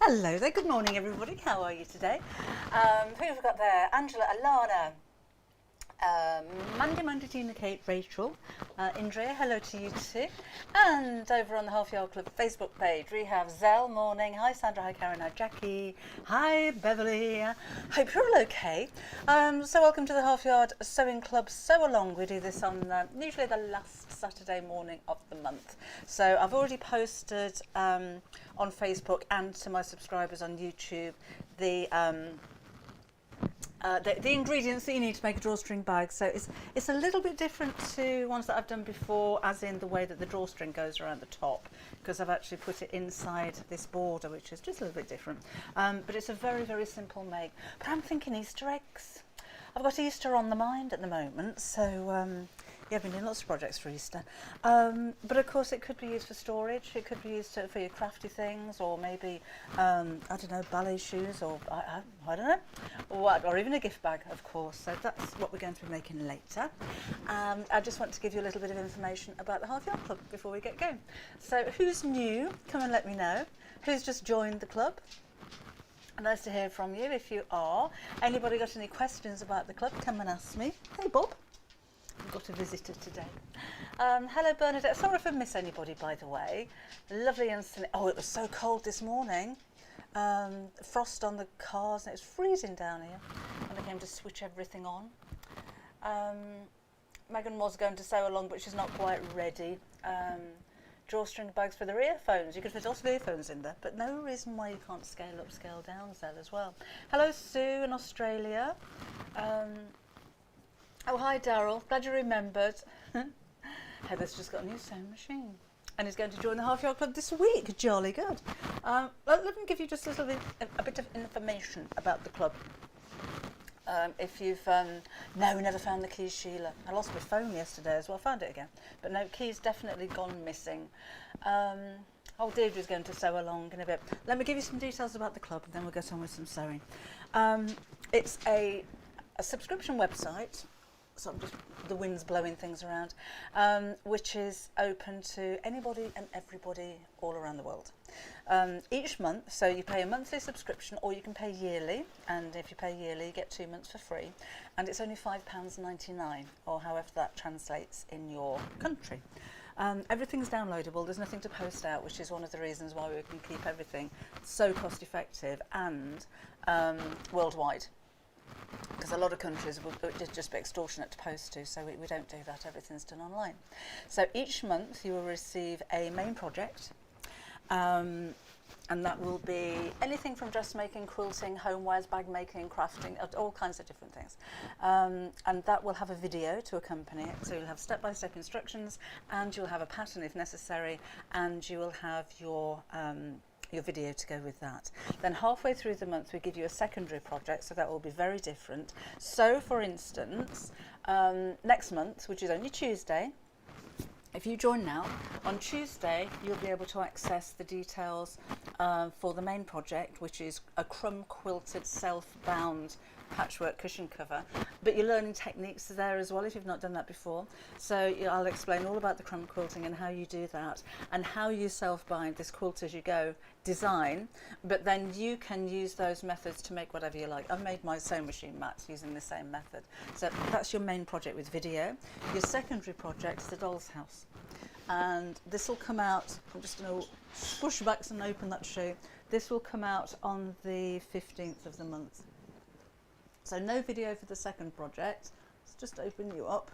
Hello there, good morning everybody, how are you today? Who have we got there? Angela, Alana, Mandy, Tina, Kate, Rachel, Indra, hello to you too. And over on the Half Yard Club Facebook page we have Zell, morning, hi Sandra, hi Karen, hi Jackie, hi Beverly, hope you're all okay. So welcome to the Half Yard Sewing Club Sew Along. We do this on usually the last Saturday morning of the month. So I've already posted on Facebook and to my subscribers on YouTube the ingredients that you need to make a drawstring bag. So it's a little bit different to ones that I've done before, as in the way that the drawstring goes around the top, because I've actually put it inside this border, which is just a little bit different. But it's a very, very simple make. But I'm thinking Easter eggs. I've got Easter on the mind at the moment, so yeah, I've been doing lots of projects for Easter. But of course it could be used for storage, it could be used for your crafty things, or maybe, I don't know, ballet shoes, or I don't know, or even a gift bag, of course. So that's what we're going to be making later. I just want to give you a little bit of information about the Half Yard Club before we get going. So who's new? Come and let me know. Who's just joined the club? Nice to hear from you if you are. Anybody got any questions about the club? Come and ask me. Hey Bob. We've got a visitor today. Hello Bernadette. Sorry if I miss anybody, by the way. Lovely and sunny. Oh, it was so cold this morning. Frost on the cars, and it was freezing down here when I came to switch everything on. Megan was going to sew along, but she's not quite ready. Drawstring bags for their earphones. You could fit lots of earphones in there, but no reason why you can't scale up, scale down, Zell as well. Hello Sue in Australia. Oh, hi Daryl, glad you remembered. Heather's just got a new sewing machine and is going to join the Half Yard Club this week. Jolly good. Let me give you just a bit of information about the club. If you've, no, we never found the keys, Sheila. I lost my phone yesterday as well, I found it again. But no, keys definitely gone missing. Oh, Deirdre's going to sew along in a bit. Let me give you some details about the club and then we'll get on with some sewing. It's a subscription website. So I'm just, the wind's blowing things around, which is open to anybody and everybody all around the world. Each month, so you pay a monthly subscription or you can pay yearly, and if you pay yearly you get 2 months for free, and it's only £5.99, or however that translates in your country. Everything's downloadable, there's nothing to post out, which is one of the reasons why we can keep everything so cost effective and worldwide. Because a lot of countries would just be extortionate to post to, so we don't do that, everything's done online. So each month you will receive a main project, and that will be anything from dressmaking, quilting, homewares, bag making, crafting, all kinds of different things. And that will have a video to accompany it, so you'll have step-by-step instructions, and you'll have a pattern if necessary, and you will have your video to go with that. Then halfway through the month we give you a secondary project, so that will be very different. So for instance, next month, which is only Tuesday, if you join now, on Tuesday you'll be able to access the details for the main project, which is a crumb quilted self-bound patchwork cushion cover, but you're learning techniques there as well if you've not done that before. So I'll explain all about the crumb quilting and how you do that, and how you self-bind this quilt as you go design, but then you can use those methods to make whatever you like. I've made my sewing machine mats using the same method. So that's your main project with video. Your secondary project is the Dollhouse, and this will come out, I'm just going to push back and open that to show you. This will come out on the 15th of the month. So no video for the second project. Let's just open you up.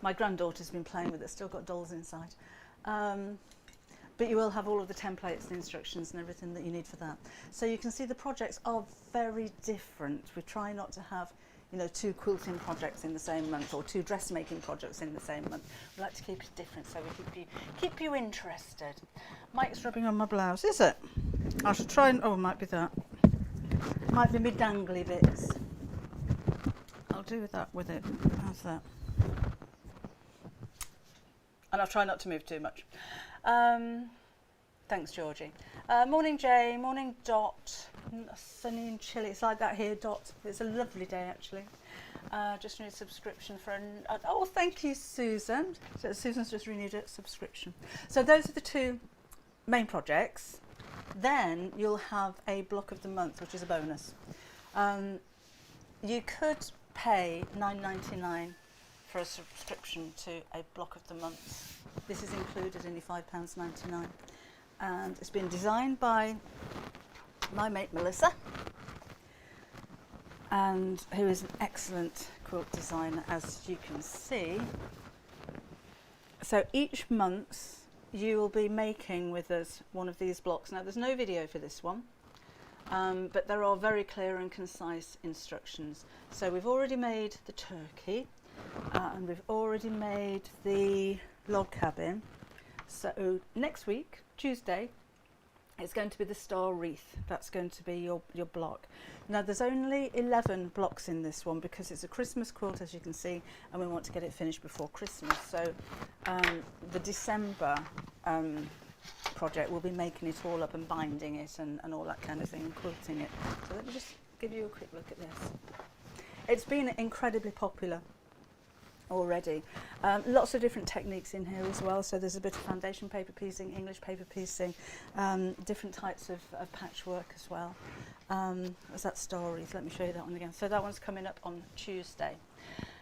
My granddaughter's been playing with it, still got dolls inside. But you will have all of the templates and instructions and everything that you need for that. So you can see the projects are very different. We try not to have, you know, 2 quilting projects in the same month or 2 dressmaking projects in the same month. We like to keep it different so we keep you interested. Mike's rubbing on my blouse, is it? I should try and, oh, it might be that. Might be me dangly bits. I'll do that with it. How's that? And I'll try not to move too much. Thanks, Georgie. Morning, Jay. Morning, Dot. Sunny and chilly. It's like that here, Dot. It's a lovely day, actually. Just renewed subscription for oh, thank you, Susan. So Susan's just renewed a subscription. So those are the 2 main projects. then you'll have a block of the month, which is a bonus. You could pay £9.99 for a subscription to a block of the month. This is included in your £5.99, and it's been designed by my mate Melissa, and who is an excellent quilt designer, as you can see. So each month you will be making with us one of these blocks. Now there's no video for this one, but there are very clear and concise instructions. So we've already made the turkey, and we've already made the log cabin. So next week, Tuesday, it's going to be the star wreath. That's going to be your block. Now there's only 11 blocks in this one because it's a Christmas quilt, as you can see, and we want to get it finished before Christmas. So the December project, we'll be making it all up and binding it and all that kind of thing, and quilting it. So let me just give you a quick look at this. It's been incredibly popular already. Lots of different techniques in here as well. So there's a bit of foundation paper piecing, English paper piecing, different types of patchwork as well. There's that star wreath. Let me show you that one again. So that one's coming up on Tuesday.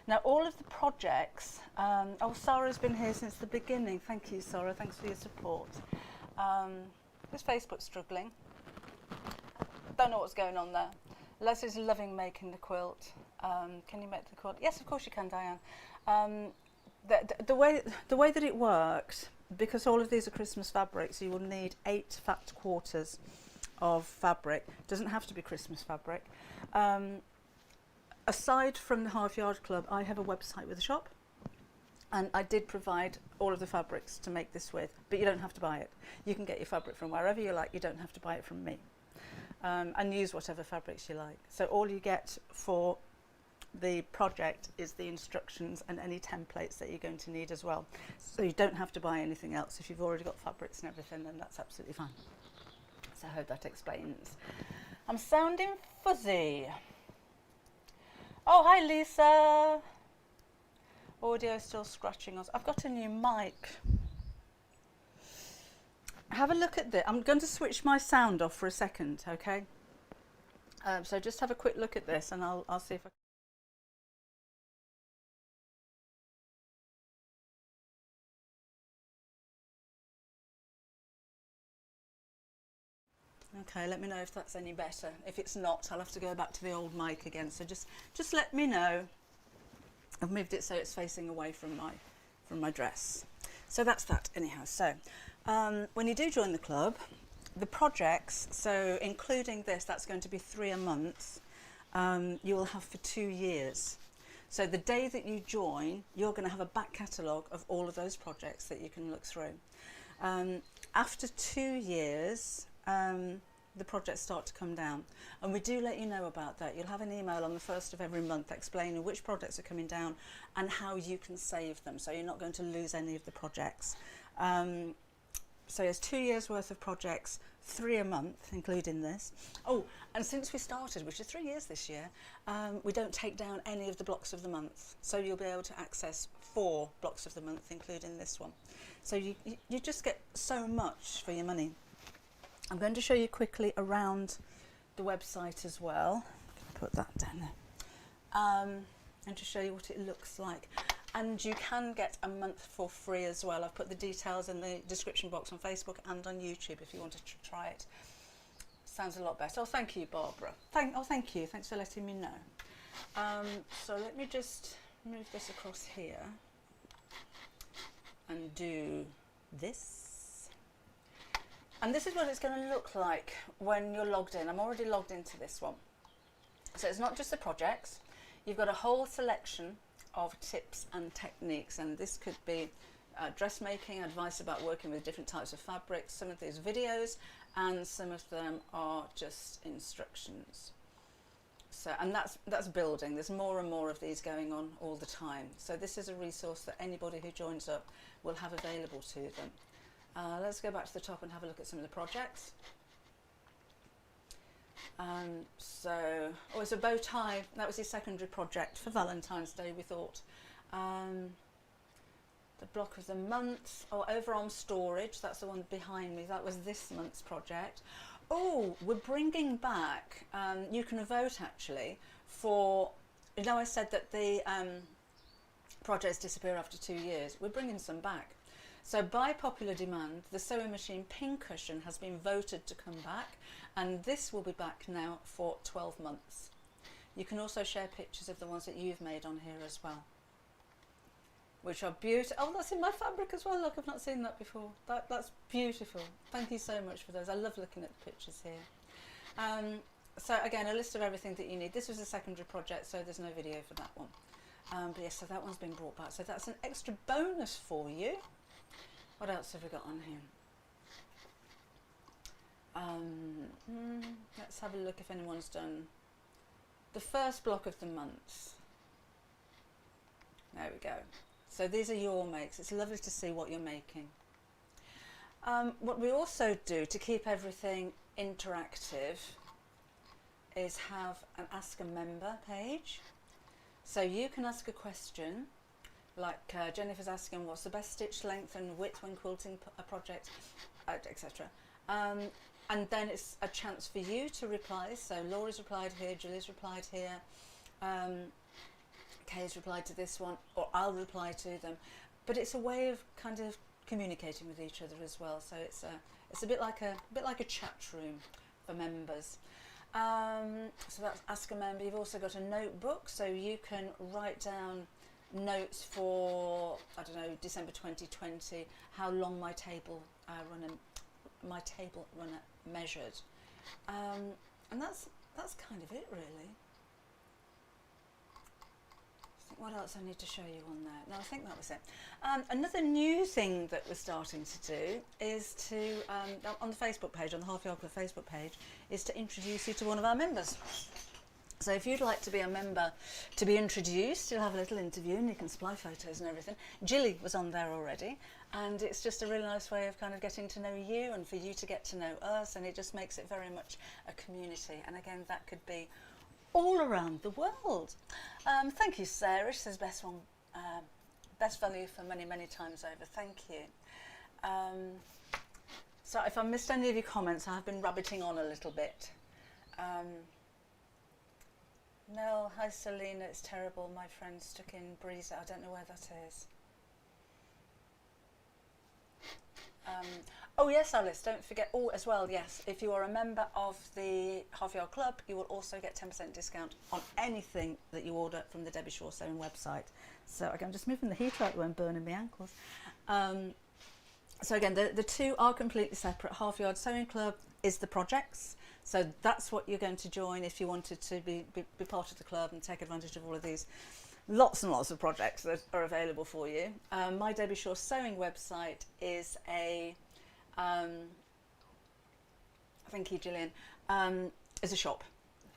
Now all of the projects, oh, Sarah's been here since the beginning. Thank you, Sarah. Thanks for your support. Is Facebook struggling? Don't know what's going on there. Leslie's loving making the quilt. Can you make the quilt? Yes, of course you can, Diane. The way that it works, because all of these are Christmas fabrics, you will need 8 fat quarters of fabric. It doesn't have to be Christmas fabric. Aside from the Half Yard Club, I have a website with a shop, and I did provide all of the fabrics to make this with, but you don't have to buy it. You can get your fabric from wherever you like. You don't have to buy it from me, and use whatever fabrics you like. So all you get for the project is the instructions and any templates that you're going to need as well. So you don't have to buy anything else. If you've already got fabrics and everything, then that's absolutely fine. So I hope that explains. I'm sounding fuzzy. Oh, hi Lisa. Audio still scratching us. I've got a new mic. Have a look at this. I'm going to switch my sound off for a second, okay? So just have a quick look at this, and I'll see if I. Okay, let me know if that's any better. If it's not, I'll have to go back to the old mic again. So just let me know. I've moved it so it's facing away from my dress. So that's that anyhow. So when you do join the club, the projects, so including this, that's going to be 3 a month, you will have for 2 years. So the day that you join, you're going to have a back catalogue of all of those projects that you can look through. After 2 years, the projects start to come down, and we do let you know about that. You'll have an email on the 1st of every month explaining which projects are coming down and how you can save them, so you're not going to lose any of the projects. So it's 2 years worth of projects, 3 a month, including this. Oh, and since we started, which is 3 years this year, we don't take down any of the blocks of the month, so you'll be able to access 4 blocks of the month, including this one. So you just get so much for your money. I'm going to show you quickly around the website as well. Put that down there. And to show you what it looks like. And you can get a month for free as well. I've put the details in the description box on Facebook and on YouTube if you want to try it. Sounds a lot better. Oh, thank you, Barbara. Thank you. Thanks for letting me know. So let me just move this across here and do this. And this is what it's going to look like when you're logged in. I'm already logged into this one. So it's not just the projects. You've got a whole selection of tips and techniques, and this could be dressmaking, advice about working with different types of fabrics, some of these videos, and some of them are just instructions. So, and that's building. There's more and more of these going on all the time. So this is a resource that anybody who joins up will have available to them. Let's go back to the top and have a look at some of the projects. So, it's a bow tie. That was his secondary project for Valentine's Day, we thought. the block of the month, overarm storage, that's the one behind me, that was this month's project. Oh, we're bringing back, you can vote actually, for, you know I said that the projects disappear after 2 years, we're bringing some back. So by popular demand, the sewing machine pincushion has been voted to come back, and this will be back now for 12 months. You can also share pictures of the ones that you've made on here as well, which are beautiful. Oh, that's in my fabric as well. Look, I've not seen that before. That's beautiful. Thank you so much for those. I love looking at the pictures here. So again, a list of everything that you need. This was a secondary project, so there's no video for that one. But yes, so that one's been brought back. So that's an extra bonus for you. What else have we got on here? Let's have a look if anyone's done the first block of the month. There we go. So these are your makes. It's lovely to see what you're making. What we also do to keep everything interactive is have an Ask a Member page. So you can ask a question, like Jennifer's asking what's the best stitch length and width when quilting a project, etc. And then it's a chance for you to reply. So Laura's replied here, Julie's replied here, Kay's replied to this one, or I'll reply to them. But it's a way of kind of communicating with each other as well. So it's a bit like a chat room for members. So that's Ask a Member. You've also got a notebook, so you can write down notes for, I don't know, December 2020, how long my table runner measured, and that's kind of it really. What else I need to show you on there? No, I think that was it. Another new thing that we're starting to do is to, on the Facebook page, on the Half Yard Club Facebook page, is to introduce you to one of our members. So if you'd like to be a member, to be introduced, you'll have a little interview and you can supply photos and everything. Jilly was on there already, and it's just a really nice way of kind of getting to know you and for you to get to know us, and it just makes it very much a community. And again, that could be all around the world. Thank you, Sarah. She says best value for money many times over. Thank you. So if I missed any of your comments, I've been rabbiting on a little bit. Mel, hi Selena, it's terrible. My friend stuck in Breeze. I don't know where that is. Oh yes, Alice, don't forget, as well, yes, if you are a member of the Half Yard Club, you will also get 10% discount on anything that you order from the Debbie Shaw Sewing website. So again, I'm just moving the heater out the way and burning my ankles. So again, the two are completely separate. Half Yard Sewing Club is the projects. So that's what you're going to join if you wanted to be part of the club and take advantage of all of these lots and lots of projects that are available for you. My Debbie Shaw Sewing website is a, thank you Gillian, is a shop.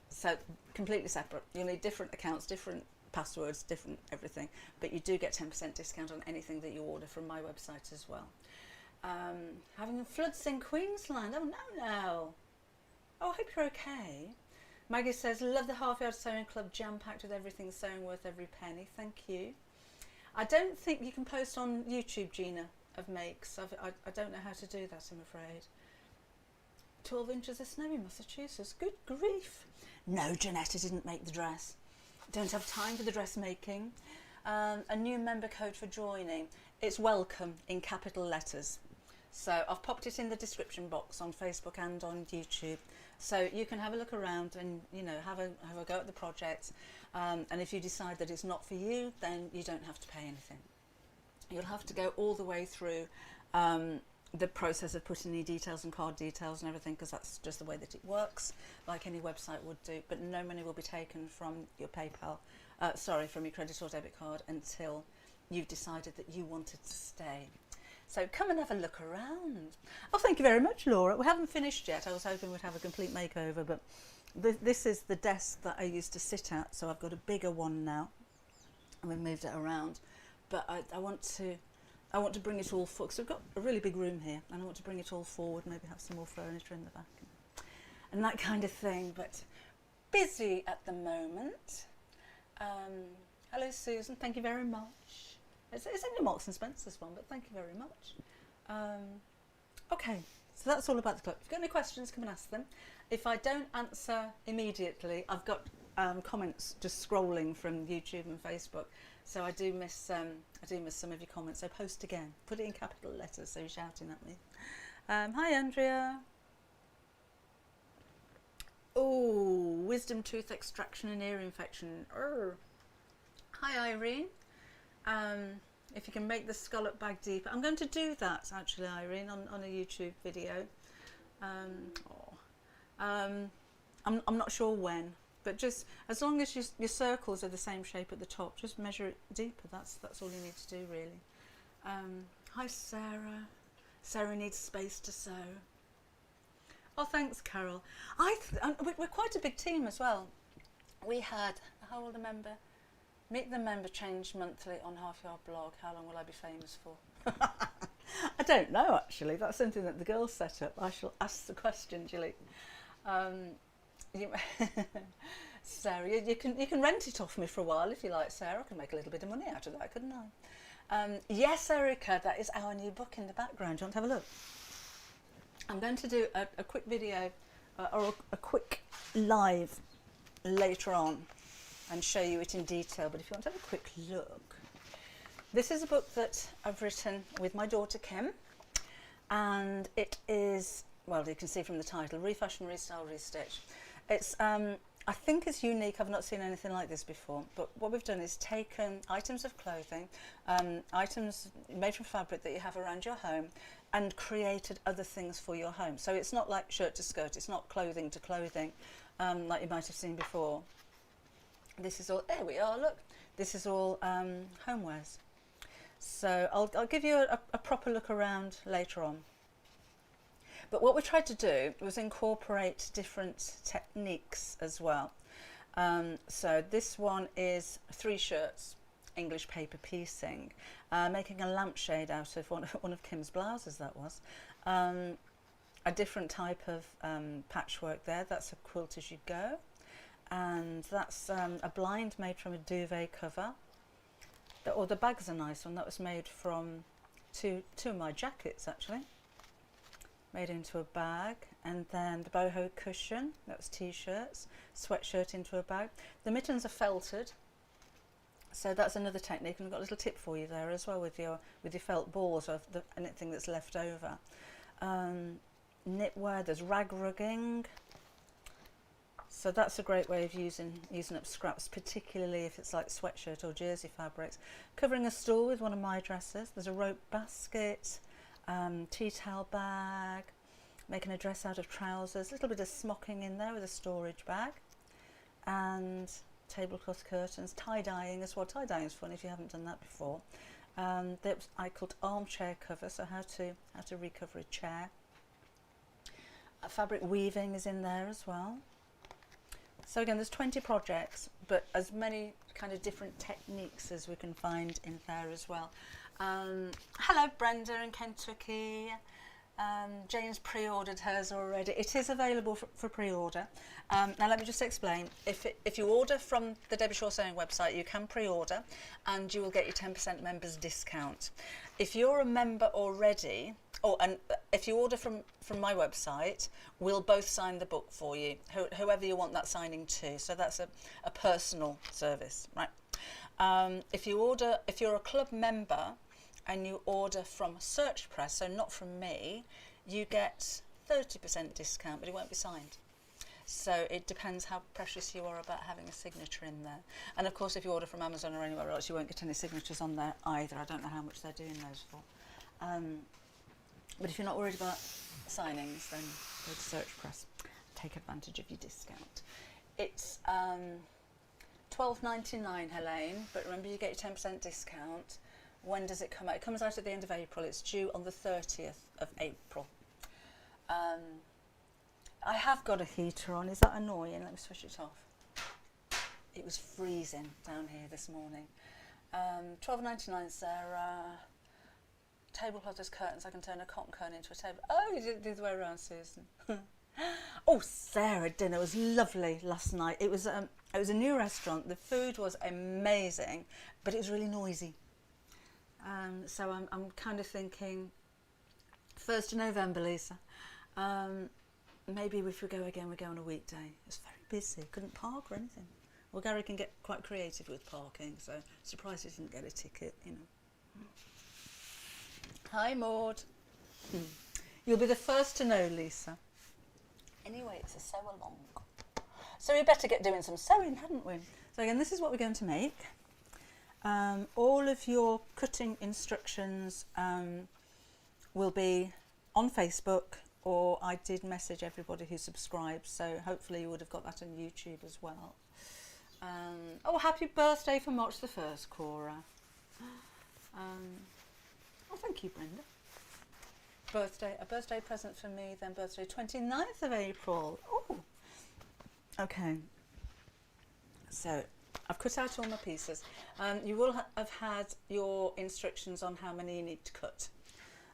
So completely separate. You'll need different accounts, different passwords, different everything, but you do get 10% discount on anything that you order from my website as well. Having floods in Queensland, oh no. Oh, I hope you're okay. Maggie says, love the Half Yard Sewing Club, jam-packed with everything sewing worth every penny. Thank you. I don't think you can post on YouTube, Gina, of makes. I don't know how to do that, I'm afraid. 12 inches of snow in Massachusetts. Good grief. No, Janetta didn't make the dress. Don't have time for the dressmaking. A new member code for joining. It's welcome in capital letters. So I've popped it in the description box on Facebook and on YouTube. So you can have a look around and, you know, have a go at the project. And if you decide that it's not for you, then you don't have to pay anything. You'll have to go all the way through the process of putting your details and card details and everything, because that's just the way that it works, like any website would do. But no money will be taken from your PayPal, from your credit or debit card until you've decided that you wanted to stay. So come and have a look around. Oh, thank you very much, Laura. We haven't finished yet. I was hoping we'd have a complete makeover, but this is the desk that I used to sit at, so I've got a bigger one now, and we've moved it around. But I want to bring it all forward, because we've got a really big room here, and I want to bring it all forward, maybe have some more furniture in the back, and that kind of thing. But busy at the moment. Hello, Susan. Thank you very much. It's in your Marks and Spencer's one, but thank you very much. Okay, so that's all about the cloak. If you've got any questions, come and ask them. If I don't answer immediately, I've got comments just scrolling from YouTube and Facebook, so I do miss some of your comments. So post again, put it in capital letters so you're shouting at me. Hi Andrea. Oh, wisdom tooth extraction and ear infection. Urgh. Hi Irene. If you can make the scallop bag deeper, I'm going to do that actually, Irene, on a YouTube video. I'm not sure when, but just as long as your circles are the same shape at the top, just measure it deeper. That's all you need to do, really. Hi Sarah. Sarah needs space to sew. Oh, thanks, Carol. We're quite a big team as well. We had, how old a member? Meet the member change monthly on Half Yard blog. How long will I be famous for? I don't know, actually. That's something that the girls set up. I shall ask the question, Julie. Sarah, you can rent it off me for a while if you like, Sarah. I can make a little bit of money out of that, couldn't I? Yes, Erica, that is our new book in the background. Do you want to have a look? I'm going to do a quick video or a quick live later on and show you it in detail, but if you want to have a quick look, this is a book that I've written with my daughter Kim, and it is, well, you can see from the title, Refashion, Restyle, Restitch. It's I think it's unique. I've not seen anything like this before, but what we've done is taken items of clothing, items made from fabric that you have around your home, and created other things for your home. So it's not like shirt to skirt, it's not clothing to clothing, like you might have seen before. This is all, there we are, look, this is all homewares. So I'll give you a proper look around later on. But what we tried to do was incorporate different techniques as well. So this one is 3 shirts, English paper piecing, making a lampshade out of one of Kim's blouses, that was. A different type of patchwork there, that's a quilt as you go. And that's a blind made from a duvet cover. The bag's a nice one, that was made from two of my jackets actually. Made into a bag. And then the boho cushion, that was t-shirts, sweatshirt into a bag. The mittens are felted, so that's another technique, and I've got a little tip for you there as well with your felt balls or anything that's left over. Knitwear, there's rag rugging. So that's a great way of using up scraps, particularly if it's like sweatshirt or jersey fabrics. Covering a stool with one of my dresses. There's a rope basket, tea towel bag, making a dress out of trousers, a little bit of smocking in there with a storage bag, and tablecloth curtains, tie-dyeing as well. Tie-dyeing is fun if you haven't done that before. I called armchair cover, so how to recover a chair. Fabric weaving is in there as well. So again, there's 20 projects, but as many kind of different techniques as we can find in there as well. Hello Brenda in Kentucky. Jane's pre-ordered hers already. It is available for pre-order. Now let me just explain. If you order from the Debbie Shaw Sewing website, you can pre-order and you will get your 10% members discount. If you're a member already, and if you order from my website, we'll both sign the book for you, whoever you want that signing to. So that's a personal service, right? If you're a club member and you order from Search Press, so not from me, you get 30% discount, but it won't be signed. So it depends how precious you are about having a signature in there. And of course, if you order from Amazon or anywhere else, you won't get any signatures on there either. I don't know how much they're doing those for. But if you're not worried about signings, then go to Search Press. Take advantage of your discount. It's $12.99, Helene, but remember you get your 10% discount. When does it come out? It comes out at the end of April. It's due on the 30th of April. I have got a heater on. Is that annoying? Let me switch it off. It was freezing down here this morning. $12.99, Sarah. Tablecloth as curtains. I can turn a cotton curtain into a table. Oh, you did it the other way around, Susan. Oh, Sarah, dinner was lovely last night. It was a new restaurant. The food was amazing, but it was really noisy. So I'm kind of thinking 1st of November, Lisa. Maybe if we go again, we go on a weekday. It's very busy, couldn't park or anything. Well, Gary can get quite creative with parking, so surprised he didn't get a ticket, you know. Hi, Maud. You'll be the first to know, Lisa. Anyway, it's a sew along. So we better get doing some sewing, hadn't we? So again, this is what we're going to make. All of your cutting instructions will be on Facebook, or I did message everybody who subscribes, so hopefully you would have got that on YouTube as well. Oh, happy birthday for March the 1st, Cora. Oh, thank you, Brenda. A birthday present for me, then birthday 29th of April. Oh, okay. So I've cut out all my pieces. You will have had your instructions on how many you need to cut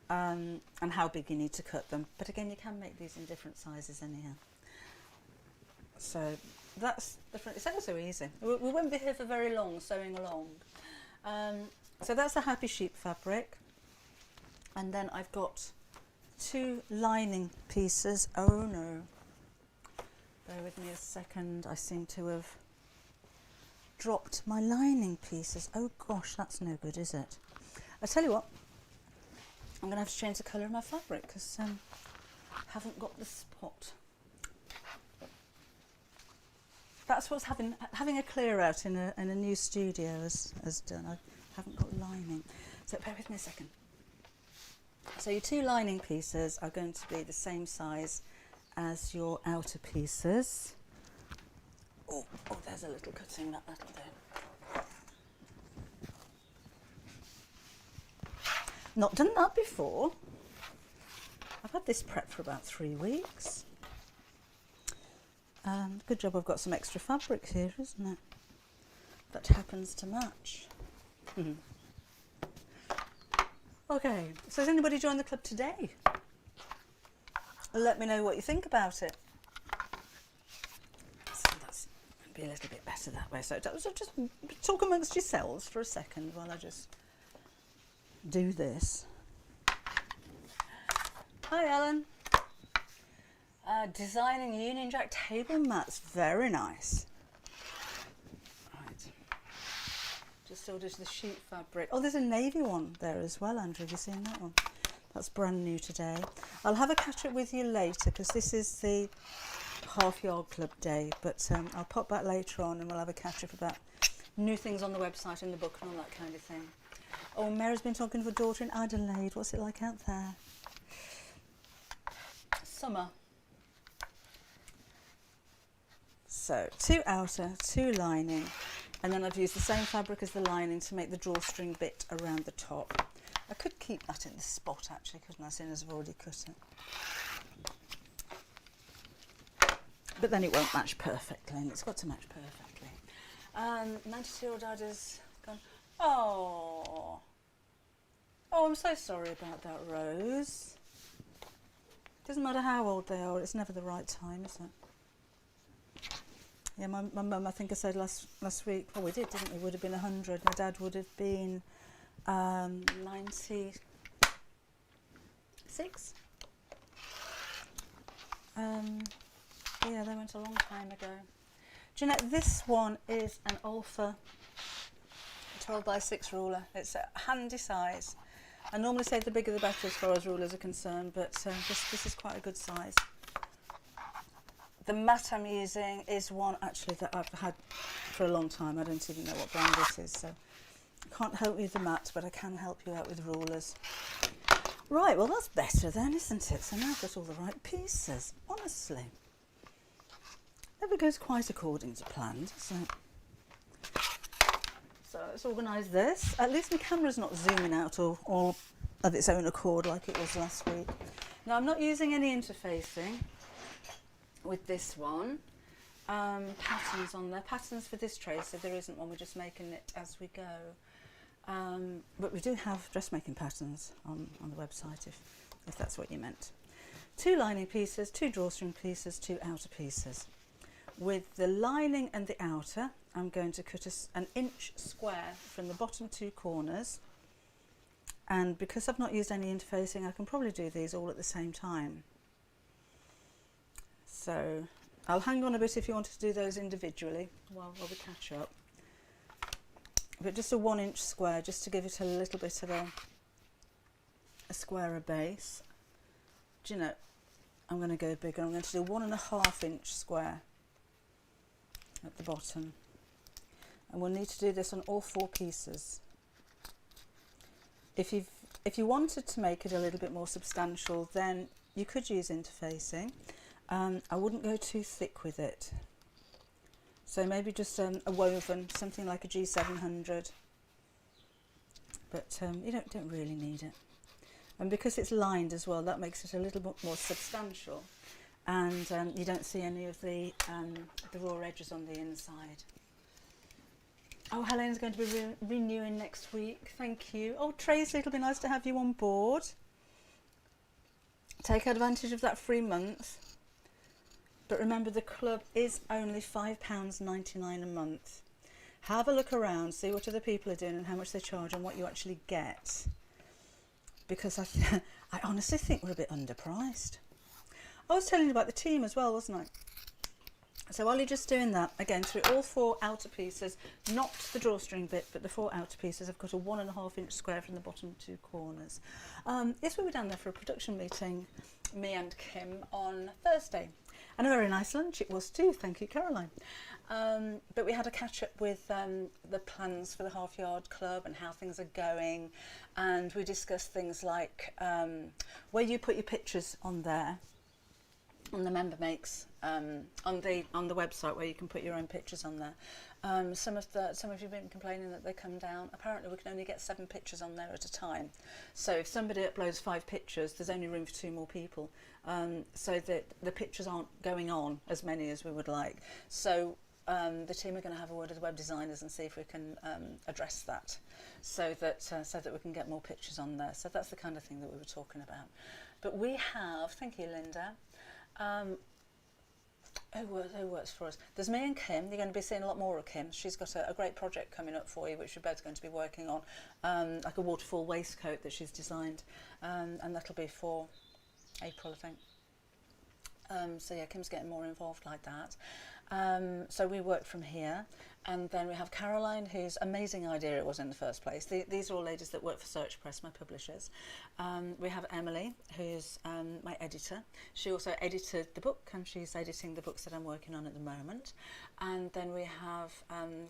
and how big you need to cut them. But again, you can make these in different sizes anyhow. So that's different. It's ever so easy. We won't be here for very long sewing along. So that's the happy sheep fabric. And then I've got 2 lining pieces. Oh no. Bear with me a second. I seem to have dropped my lining pieces. Oh gosh, that's no good, is it? I tell you what, I'm going to have to change the colour of my fabric because I haven't got the spot. That's what's having a clear out in a new studio has done. I haven't got lining. So bear with me a second. So your 2 lining pieces are going to be the same size as your outer pieces. Oh, there's a little cutting that'll do. Not done that before. I've had this prep for about 3 weeks. Good job I've got some extra fabric here, isn't it? That happens to match. Okay, so has anybody joined the club today? Let me know what you think about it. So that's going to be a little bit better that way. So just talk amongst yourselves for a second while I just do this. Hi, Ellen. Designing Union Jack table mats, very nice. Right, just ordered the sheet fabric. Oh, there's a navy one there as well, Andrew. Have you seen that one? That's brand new today. I'll have a catch up with you later because this is the half yard club day, but I'll pop back later on and we'll have a catch up about new things on the website and the book and all that kind of thing. Oh, Mary's been talking to her daughter in Adelaide. What's it like out there? Summer. So 2 outer, 2 lining, and then I've used the same fabric as the lining to make the drawstring bit around the top. I could keep that in the spot actually, couldn't I, seeing as I've already cut it. But then it won't match perfectly, and it's got to match perfectly. 92-year-old dad has gone, oh, I'm so sorry about that, Rose. Doesn't matter how old they are, it's never the right time, is it? Yeah, my mum, I think I said last week, well, we did, didn't we? Would have been 100. My dad would have been 96. Yeah, they went a long time ago. Jeanette, this one is an Alpha 12x6 ruler. It's a handy size. I normally say the bigger the better as far as rulers are concerned, but this is quite a good size. The mat I'm using is one actually that I've had for a long time. I don't even know what brand this is, so I can't help you with the mat, but I can help you out with rulers. Right, well that's better then, isn't it? So now I've got all the right pieces, honestly. Never goes quite according to plan, does it? So let's organise this. At least my camera's not zooming out all of its own accord like it was last week. Now I'm not using any interfacing with this one. Patterns on there, patterns for this tray, so there isn't one, we're just making it as we go. But we do have dressmaking patterns on the website if that's what you meant. 2 lining pieces, 2 drawstring pieces, 2 outer pieces. With the lining and the outer, I'm going to cut an inch square from the bottom 2 corners And because I've not used any interfacing, I can probably do these all at the same time. So I'll hang on a bit if you wanted to do those individually while we catch up. But just a 1 inch square, just to give it a little bit of a squarer base. Do you know, I'm going to go bigger. I'm going to do 1.5 inch square at the bottom. And we'll need to do this on all 4 pieces. If you wanted to make it a little bit more substantial, then you could use interfacing. I wouldn't go too thick with it. So maybe just a woven, something like a G700. But you don't really need it. And because it's lined as well, that makes it a little bit more substantial. And you don't see any of the raw edges on the inside. Oh, Helene's going to be renewing next week. Thank you. Oh, Tracy, it'll be nice to have you on board. Take advantage of that free month. But remember, the club is only £5.99 a month. Have a look around, see what other people are doing and how much they charge and what you actually get. Because I honestly think we're a bit underpriced. I was telling you about the team as well, wasn't I? So while you're just doing that, again, through all 4 outer pieces, not the drawstring bit, but the 4 outer pieces, I've got a 1.5 inch square from the bottom 2 corners. Yes, we were down there for a production meeting, me and Kim, on Thursday. And a very nice lunch it was too, thank you, Caroline. But we had a catch up with the plans for the Half Yard Club and how things are going. And we discussed things like where you put your pictures on there, on the member makes, on the website where you can put your own pictures on there. Some of you have been complaining that they come down. Apparently we can only get 7 pictures on there at a time. So if somebody uploads 5 pictures, there's only room for 2 more people. So that the pictures aren't going on as many as we would like. So the team are going to have a word with the web designers and see if we can address that, so that we can get more pictures on there. So that's the kind of thing that we were talking about. But we have, thank you, Linda. Who works for us? There's me and Kim. You're going to be seeing a lot more of Kim. She's got a great project coming up for you, which we're both going to be working on, like a waterfall waistcoat that she's designed, and that'll be for April, I think. So yeah, Kim's getting more involved like that. So we work from here, and then we have Caroline, whose amazing idea it was in the first place. These are all ladies that work for Search Press, my publishers. We have Emily, who's my editor. She also edited the book, and she's editing the books that I'm working on at the moment. And then we have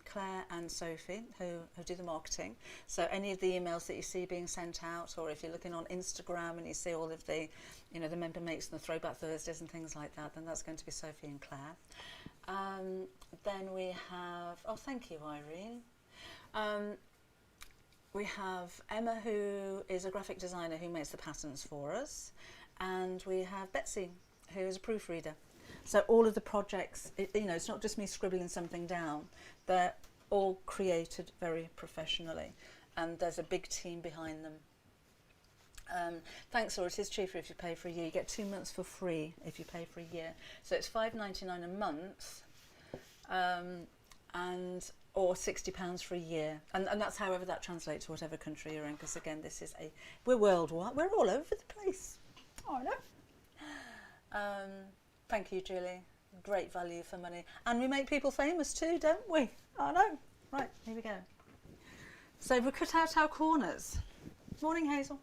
Claire and Sophie, who do the marketing. So any of the emails that you see being sent out, or if you're looking on Instagram and you see all of the, the member makes and the Throwback Thursdays and things like that, then that's going to be Sophie and Claire. Then we have, oh, thank you, Irene. We have Emma, who is a graphic designer who makes the patterns for us. And we have Betsy, who is a proofreader. So all of the projects, it's not just me scribbling something down. They're all created very professionally. And there's a big team behind them. Thanks, or it is cheaper if you pay for a year. You get 2 months for free if you pay for a year. So it's £5.99 a month, or £60 for a year, and that's however that translates to whatever country you're in. Because again, we're worldwide. We're all over the place. Oh no. Thank you, Julie. Great value for money, and we make people famous too, don't we? I know. Right, here we go. So we cut out our corners. Morning, Hazel.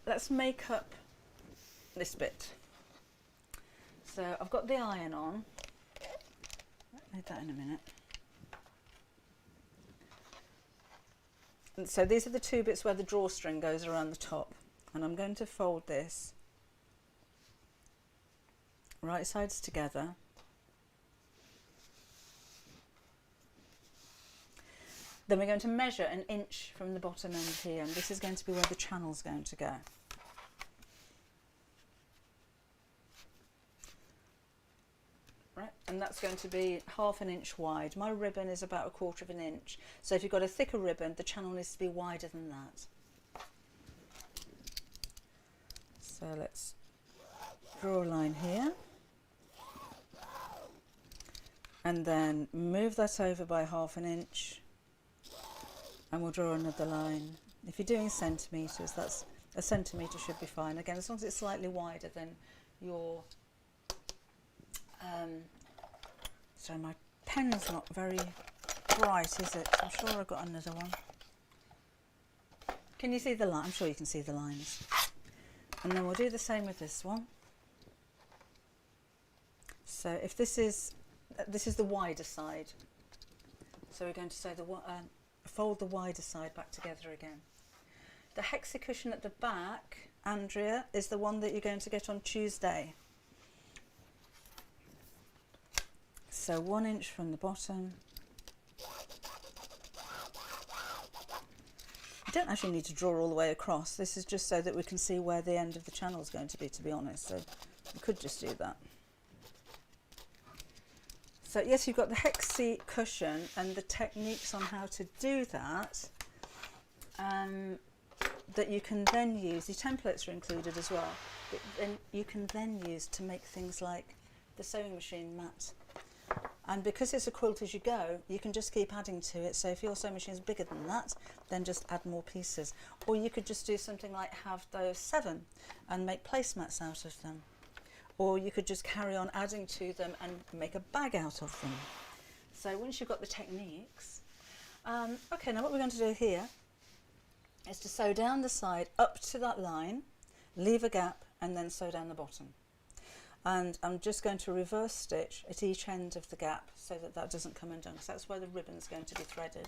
Let's make up this bit. So I've got the iron on. I'll need that in a minute. And so these are the 2 bits where the drawstring goes around the top. And I'm going to fold this right sides together. Then we're going to measure 1 inch from the bottom end here, and this is going to be where the channel's going to go. Right, and that's going to be ½ inch wide. My ribbon is about 1/4 inch, so if you've got a thicker ribbon, the channel needs to be wider than that. So let's draw a line here, and then move that over by ½ inch. and we'll draw another line. If you're doing centimetres, that's a centimetre should be fine. Again, as long as it's slightly wider than your so my pen's not very bright, is it? I'm sure I've got another one. Can you see the line? I'm sure you can see the lines. And then we'll do the same with this one. So if this is the wider side, so we're going to say fold the wider side back together again. The hexie cushion at the back, Andrea, is the one that you're going to get on Tuesday. So 1 inch from the bottom. You don't actually need to draw all the way across. This is just so that we can see where the end of the channel is going to be honest. So you could just do that. So yes, you've got the hexie cushion and the techniques on how to do that, that you can then use. The templates are included as well. Then you can then use to make things like the sewing machine mat. And because it's a quilt as you go, you can just keep adding to it. So if your sewing machine is bigger than that, then just add more pieces. Or you could just do something like have those 7 and make placemats out of them. Or you could just carry on adding to them and make a bag out of them. So once you've got the techniques, okay, now what we're going to do here is to sew down the side up to that line, leave a gap, and then sew down the bottom. And I'm just going to reverse stitch at each end of the gap so that that doesn't come undone, because that's where the ribbon's going to be threaded.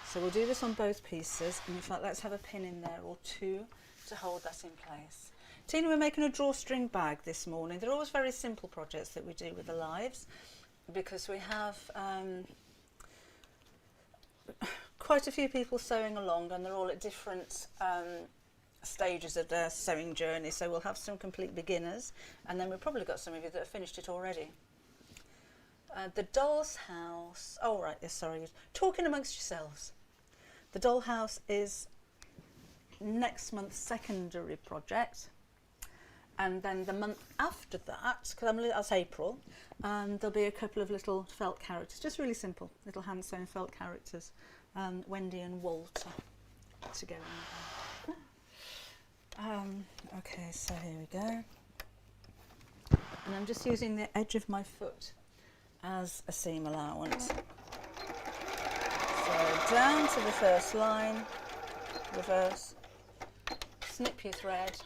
So we'll do this on both pieces, and in fact let's have a pin in there or 2 to hold that in place. Tina, we're making a drawstring bag this morning. They're always very simple projects that we do with the lives, because we have quite a few people sewing along, and they're all at different stages of their sewing journey. So we'll have some complete beginners, and then we've probably got some of you that have finished it already. The Dollhouse, oh right, yes, sorry, talking amongst yourselves. The Dollhouse is next month's secondary project, and then the month after that, because that's April, there'll be a couple of little felt characters, just really simple little hand sewn felt characters, Wendy and Walter to go in there. Okay, so here we go, and I'm just using the edge of my foot as a seam allowance. So down to the first line, reverse, snip your thread,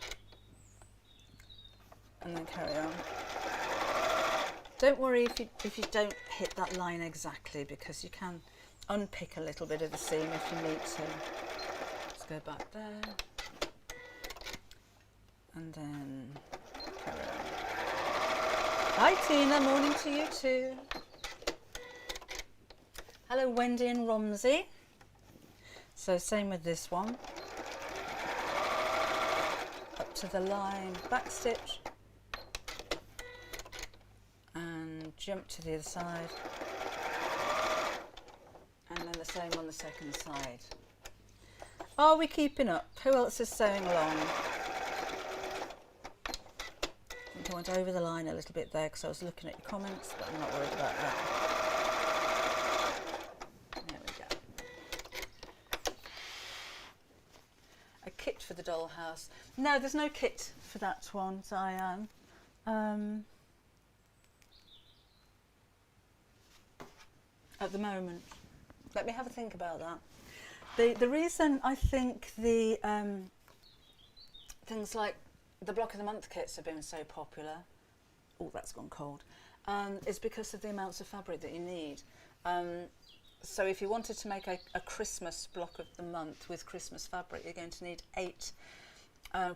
and then carry on. Don't worry if you don't hit that line exactly, because you can unpick a little bit of the seam if you need to. Let's go back there. And then carry on. Hi Tina, morning to you too. Hello Wendy and Romsey. So same with this one. Up to the line, back stitch, and jump to the other side, and then the same on the second side. Are we keeping up? Who else is sewing along? I think I went over the line a little bit there because I was looking at your comments, but I'm not worried about that. There we go. A kit for the Dollhouse. No, there's no kit for that one, Diane. At the moment. Let me have a think about that. The reason I think the things like the block of the month kits have been so popular, oh that's gone cold, is because of the amounts of fabric that you need. So if you wanted to make a Christmas block of the month with Christmas fabric, you're going to need 8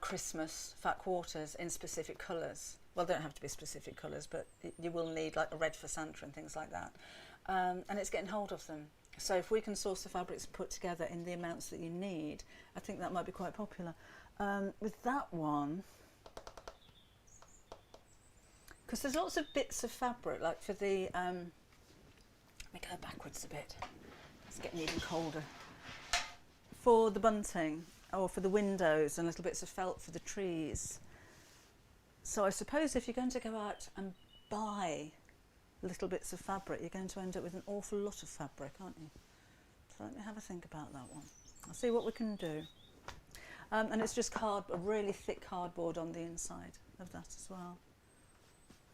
Christmas fat quarters in specific colours. Well, they don't have to be specific colours, but you will need like a red for Santa and things like that. And it's getting hold of them. So if we can source the fabrics and put together in the amounts that you need, I think that might be quite popular. With that one, because there's lots of bits of fabric, like for the, let me go backwards a bit, it's getting even colder. For the bunting, or for the windows, and little bits of felt for the trees. So I suppose if you're going to go out and buy little bits of fabric, you're going to end up with an awful lot of fabric, aren't you? So let me have a think about that one. I'll see what we can do. And it's just a really thick cardboard on the inside of that as well.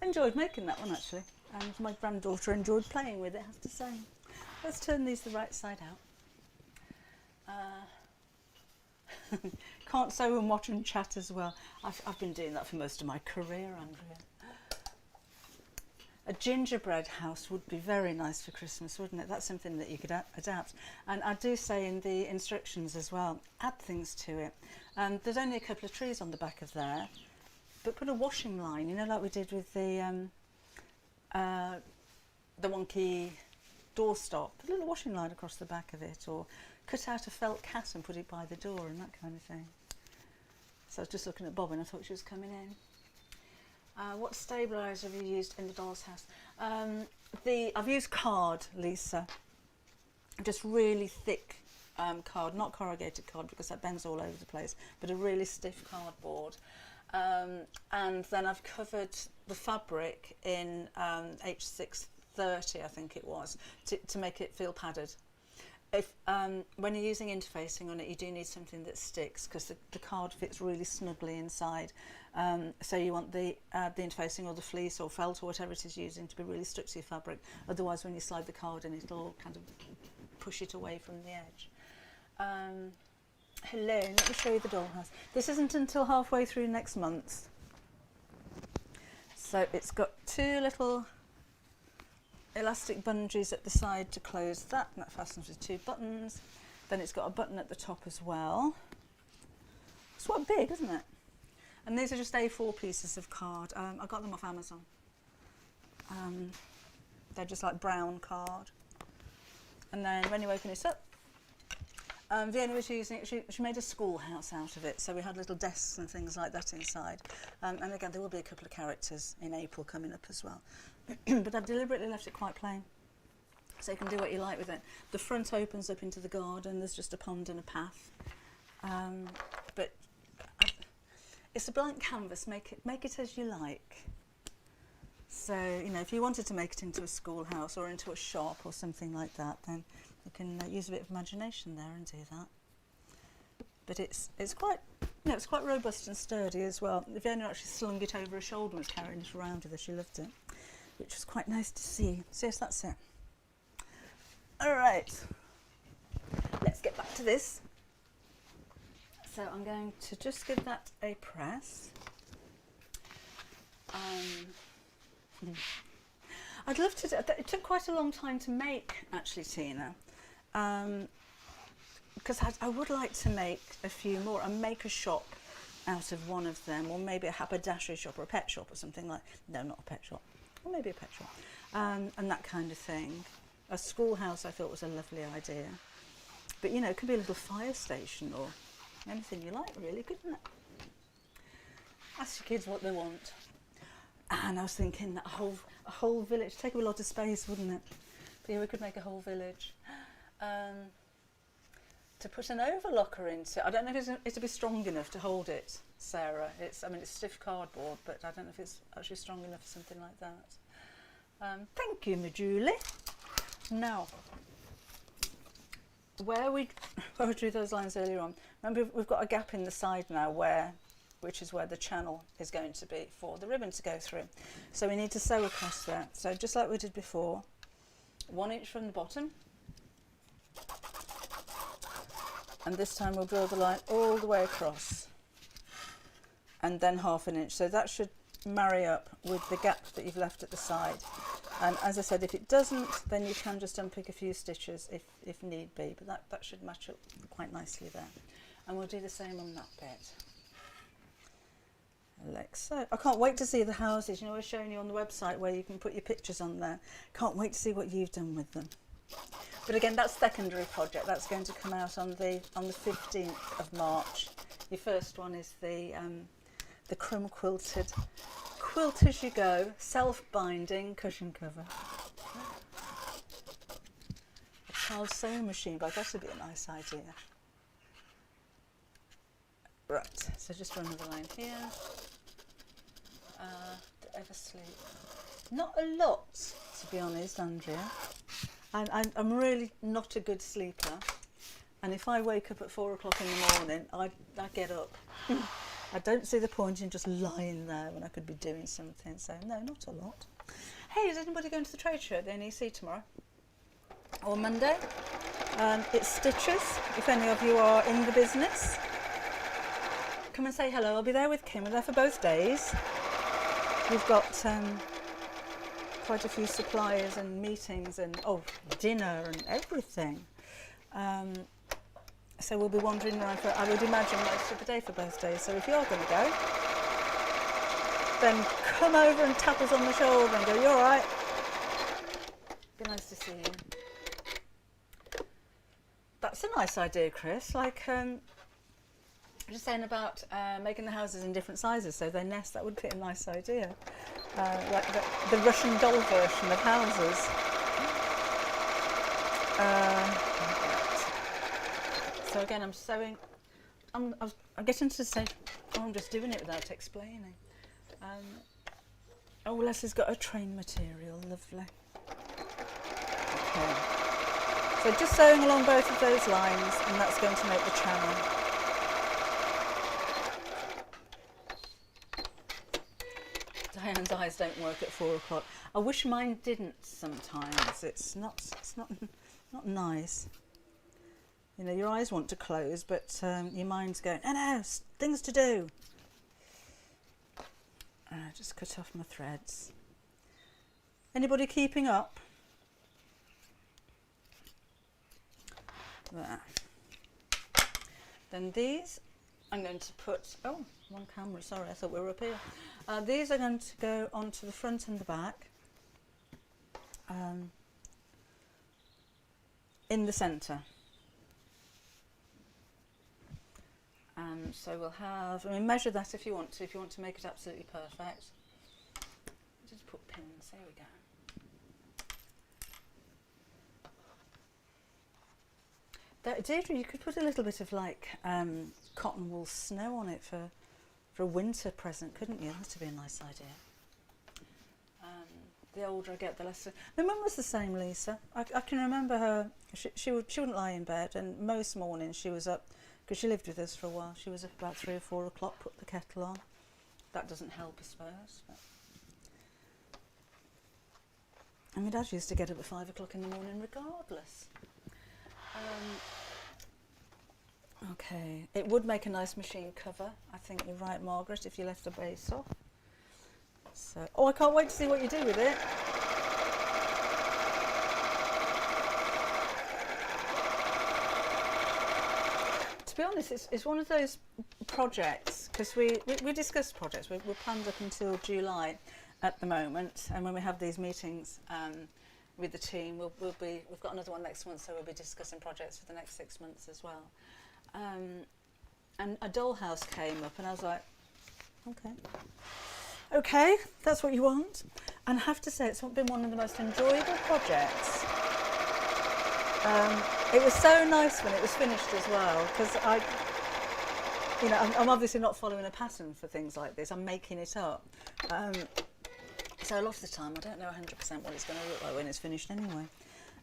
I enjoyed making that one actually, and my granddaughter enjoyed playing with it, I have to say. Let's turn these the right side out. Can't sew and watch and chat as well. I've been doing that for most of my career, Andrea. A gingerbread house would be very nice for Christmas, wouldn't it? That's something that you could adapt. And I do say in the instructions as well, add things to it. There's only a couple of trees on the back of there, but put a washing line, you know, like we did with the wonky doorstop. Put a little washing line across the back of it, or cut out a felt cat and put it by the door and that kind of thing. So I was just looking at Bob and I thought she was coming in. What stabiliser have you used in the doll's house? I've used card, Lisa. Just really thick card, not corrugated card because that bends all over the place, but a really stiff cardboard. And then I've covered the fabric in H630, I think it was, to make it feel padded. When you're using interfacing on it, you do need something that sticks because the card fits really snugly inside. So you want the interfacing or the fleece or felt or whatever it is using to be really stuck to your fabric. Otherwise, when you slide the card in, it'll kind of push it away from the edge. Hello, let me show you the dollhouse. This isn't until halfway through next month. So it's got two little elastic bungees at the side to close that, and that fastens with two buttons. Then it's got a button at the top as well. It's quite big, isn't it? And these are just A4 pieces of card. I got them off Amazon. They're just like brown card. And then when you open it up, Vienna was using it, she made a schoolhouse out of it, so we had little desks and things like that inside. And again, there will be a couple of characters in April coming up as well. But I've deliberately left it quite plain, so you can do what you like with it. The front opens up into the garden, there's just a pond and a path. But it's a blank canvas, make it as you like. So, you know, if you wanted to make it into a schoolhouse or into a shop or something like that, then you can use a bit of imagination there and do that. But it's quite, you know, it's quite robust and sturdy as well. Vienna actually slung it over her shoulder and was carrying it around with her. She loved it, which was quite nice to see. So yes, that's it. All right, let's get back to this. So I'm going to just give that a press. I'd love to do it. It took quite a long time to make, actually, Tina, because I would like to make a few more and make a shop out of one of them, or maybe a haberdashery shop or a pet shop or something like. No, not a pet shop, or maybe a pet shop, and that kind of thing. A schoolhouse I thought was a lovely idea, but you know, it could be a little fire station or anything you like, really, couldn't it? Ask your kids what they want. And I was thinking that a whole village, take up a lot of space, wouldn't it? But yeah, we could make a whole village. To put an overlocker into, I don't know if it'll be strong enough to hold it, Sarah. I mean, it's stiff cardboard, but I don't know if it's actually strong enough for something like that. Thank you, my Julie. Now, where we drew those lines earlier on, remember we've got a gap in the side now which is where the channel is going to be for the ribbon to go through. So we need to sew across there. So just like we did before, 1 inch from the bottom. And this time we'll draw the line all the way across. And then 1/2 inch. So that should marry up with the gap that you've left at the side. And as I said, if it doesn't, then you can just unpick a few stitches if need be. But that should match up quite nicely there. And we'll do the same on that bit. Like so. I can't wait to see the houses. You know, I was showing you on the website where you can put your pictures on there. Can't wait to see what you've done with them. But again, that's secondary project. That's going to come out on the 15th of March. Your first one is the crumb quilted, quilt as you go, self-binding cushion cover. A child sewing machine, but that would be a nice idea. Right, so just run another line here. Ever sleep? Not a lot, to be honest, Andrea. I'm really not a good sleeper, and if I wake up at 4 o'clock in the morning, I get up. I don't see the point in just lying there when I could be doing something, so no, not a lot. Hey, is anybody going to the trade show at the NEC tomorrow? Or Monday? It's Stitches, if any of you are in the business. Come and say hello. I'll be there with Kim. We're there for both days. We've got quite a few suppliers and meetings and dinner and everything. So we'll be wandering around for, I would imagine, most of the day for both days. So if you're going to go, then come over and tap us on the shoulder and go, "You all right?" Be nice to see you. That's a nice idea, Chris. Like, just saying about making the houses in different sizes so they nest. That would be a nice idea. Like the Russian doll version of houses. So again, I'm sewing. I'm getting to the stage. I'm just doing it without explaining. Leslie's got her train material. Lovely. Okay. So just sewing along both of those lines, and that's going to make the channel. Diane's eyes don't work at 4 o'clock. I wish mine didn't sometimes. It's not nice. You know, your eyes want to close, but your mind's going, no, things to do. Just cut off my threads. Anybody keeping up? There. Then these, I'm going to put, one camera, sorry, I thought we were up here. These are going to go onto the front and the back. In the centre. So we'll have, measure that if you want to make it absolutely perfect. Just put pins, there we go. Deirdre, you could put a little bit of like cotton wool snow on it for a winter present, couldn't you? That would be a nice idea. The older I get, the less. My mum was the same, Lisa. I can remember her. She wouldn't lie in bed, and most mornings she was up. Because she lived with us for a while. She was up about 3 or 4 o'clock, put the kettle on. That doesn't help, I suppose. But. And my dad used to get up at 5 o'clock in the morning regardless. Okay, it would make a nice machine cover. I think you're right, Margaret, if you left the base off. So, I can't wait to see what you do with it. To be honest, it's one of those projects, because we discussed projects. We're planned up until July at the moment, and when we have these meetings with the team, we've got another one next month, so we'll be discussing projects for the next 6 months as well. And a Dollhouse came up, and I was like, okay, that's what you want. And I have to say, it's been one of the most enjoyable projects. It was so nice when it was finished as well, because I'm obviously not following a pattern for things like this. I'm making it up. So a lot of the time, I don't know 100% what it's going to look like when it's finished anyway.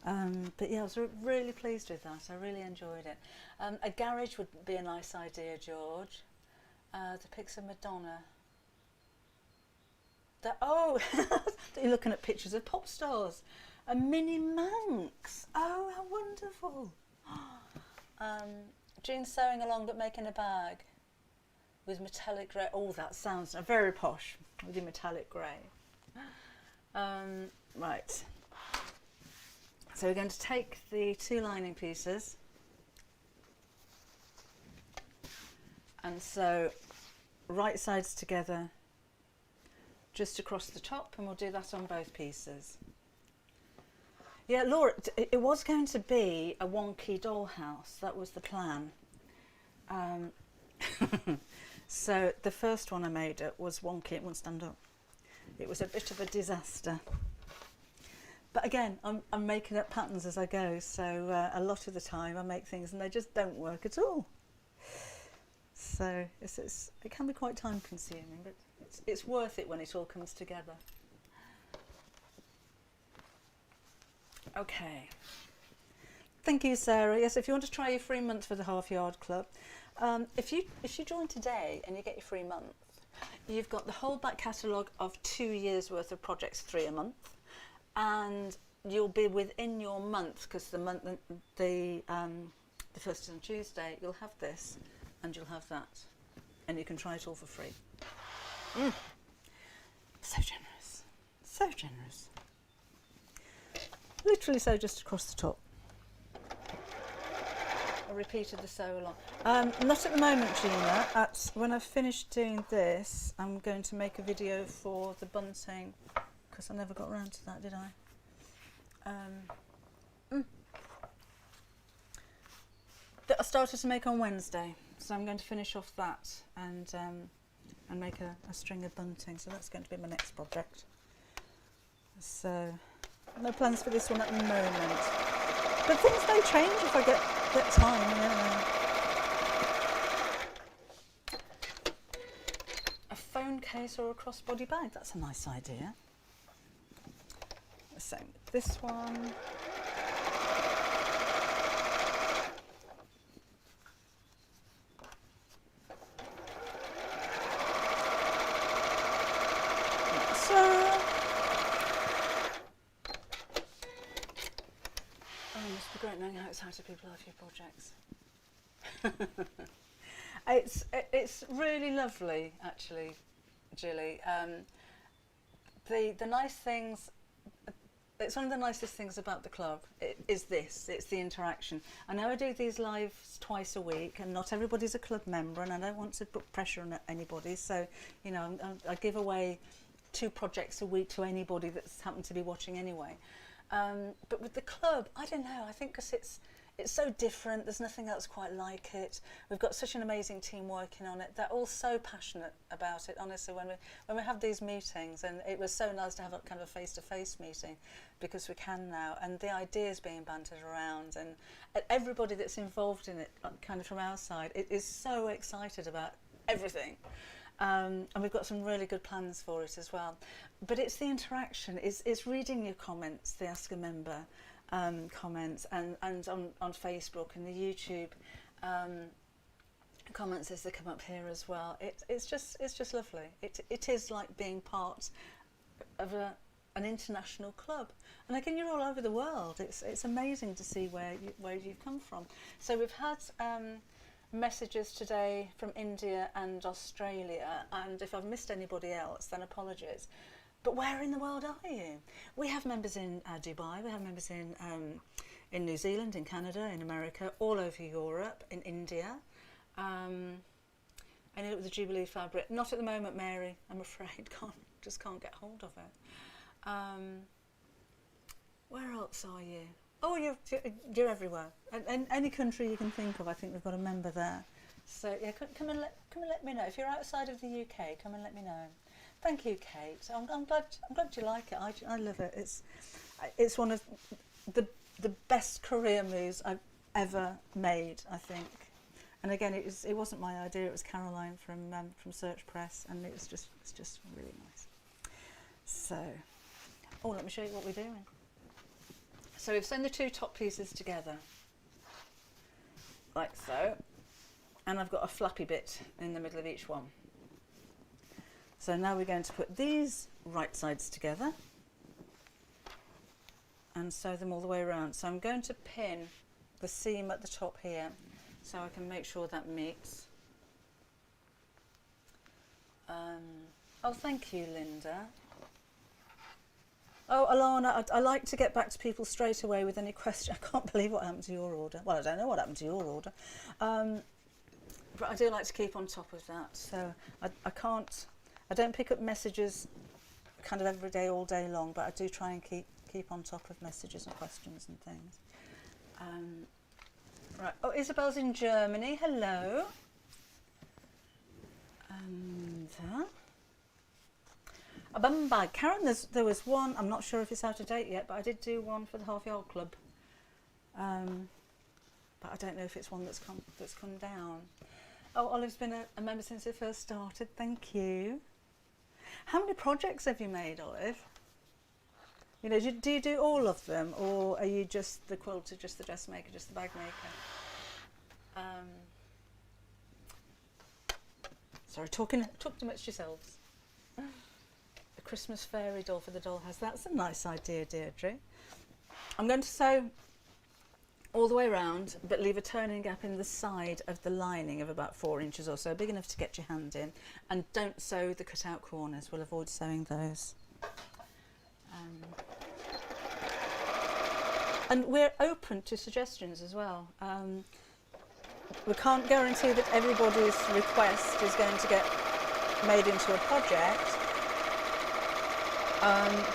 But yeah, I was really pleased with that. I really enjoyed it. A garage would be a nice idea, George. To pick some Madonna. You're looking at pictures of pop stars. A mini Manx. Oh, how wonderful. Jean's sewing along but making a bag with metallic grey. Oh, that sounds very posh with the metallic grey. Right. So we're going to take the 2 lining pieces and sew right sides together just across the top, and we'll do that on both pieces. Yeah, Laura, it was going to be a wonky dollhouse. That was the plan. So the first one I made it was wonky. It wouldn't stand up. It was a bit of a disaster. But again, I'm making up patterns as I go. So a lot of the time I make things and they just don't work at all. So it can be quite time consuming, but it's worth it when it all comes together. Okay. Thank you, Sarah. Yes, if you want to try your free month for the Half Yard Club, if you join today and you get your free month, you've got the whole back catalogue of 2 years worth of projects, 3 a month, and you'll be within your month, because the first and Tuesday you'll have this and you'll have that, and you can try it all for free. So generous, so generous. Literally so, just across the top. I repeated the so a lot. Not at the moment, Gina. When I've finished doing this, I'm going to make a video for the bunting, because I never got around to that, did I? That I started to make on Wednesday, so I'm going to finish off that and make a string of bunting. So that's going to be my next project. So no plans for this one at the moment, but things may change if I get time. You know. A phone case or a crossbody bag. That's a nice idea. The same with this one. Great knowing how excited people are for your projects. It's really lovely, actually, Julie. The nice things, it's one of the nicest things about the club is this, it's the interaction. I know I do these lives twice a week, and not everybody's a club member, and I don't want to put pressure on anybody, so you know, I give away 2 projects a week to anybody that's happened to be watching anyway. But with the club, I don't know, I think because it's so different, there's nothing else quite like it. We've got such an amazing team working on it. They're all so passionate about it, honestly, when we have these meetings, and it was so nice to have a kind of a face-to-face meeting, because we can now, and the ideas being bantered around, and everybody that's involved in it, kind of from our side, it is so excited about everything. And we've got some really good plans for it as well. But it's the interaction, it's reading your comments, the Ask a Member comments, and on Facebook and the YouTube comments as they come up here as well. It's just lovely. It is like being part of an international club. And again, you're all over the world. It's amazing to see where you've come from. So we've had messages today from India and Australia, and if I've missed anybody else, then apologies. But where in the world are you? We have members in Dubai, we have members in New Zealand, in Canada, in America, all over Europe, in India. I know with the Jubilee fabric, not at the moment, Mary, I'm afraid, just can't get hold of it. Where else are you? Oh, you're everywhere. And any country you can think of, I think we've got a member there. So yeah, come and let me know. If you're outside of the UK, come and let me know. Thank you, Kate. I'm glad you like it. I love it. It's one of the best career moves I've ever made, I think. And again, it wasn't my idea. It was Caroline from Search Press, and it's just really nice. So, let me show you what we're doing. So we've sewn the 2 top pieces together, like so, and I've got a flappy bit in the middle of each one. So now we're going to put these right sides together and sew them all the way around. So I'm going to pin the seam at the top here so I can make sure that meets. Oh, thank you, Linda. Oh, Alana, I like to get back to people straight away with any question. I can't believe what happened to your order. Well, I don't know what happened to your order. But I do like to keep on top of that. So I don't pick up messages kind of every day, all day long, but I do try and keep on top of messages and questions and things. Right. Oh, Isabel's in Germany. Hello. And a bum bag. Karen, there was one, I'm not sure if it's out of date yet, but I did do one for the Half Yard Club. But I don't know if it's one that's come down. Oh, Olive's been a member since it first started. Thank you. How many projects have you made, Olive? You know, do you do all of them, or are you just the quilter, just the dressmaker, just the bag maker? Sorry, talk amongst yourselves. A Christmas fairy doll for the dollhouse. That's a nice idea, Deirdre. I'm going to sew all the way around, but leave a turning gap in the side of the lining of about 4 inches or so, big enough to get your hand in. And don't sew the cut-out corners. We'll avoid sewing those. And we're open to suggestions as well. We can't guarantee that everybody's request is going to get made into a project.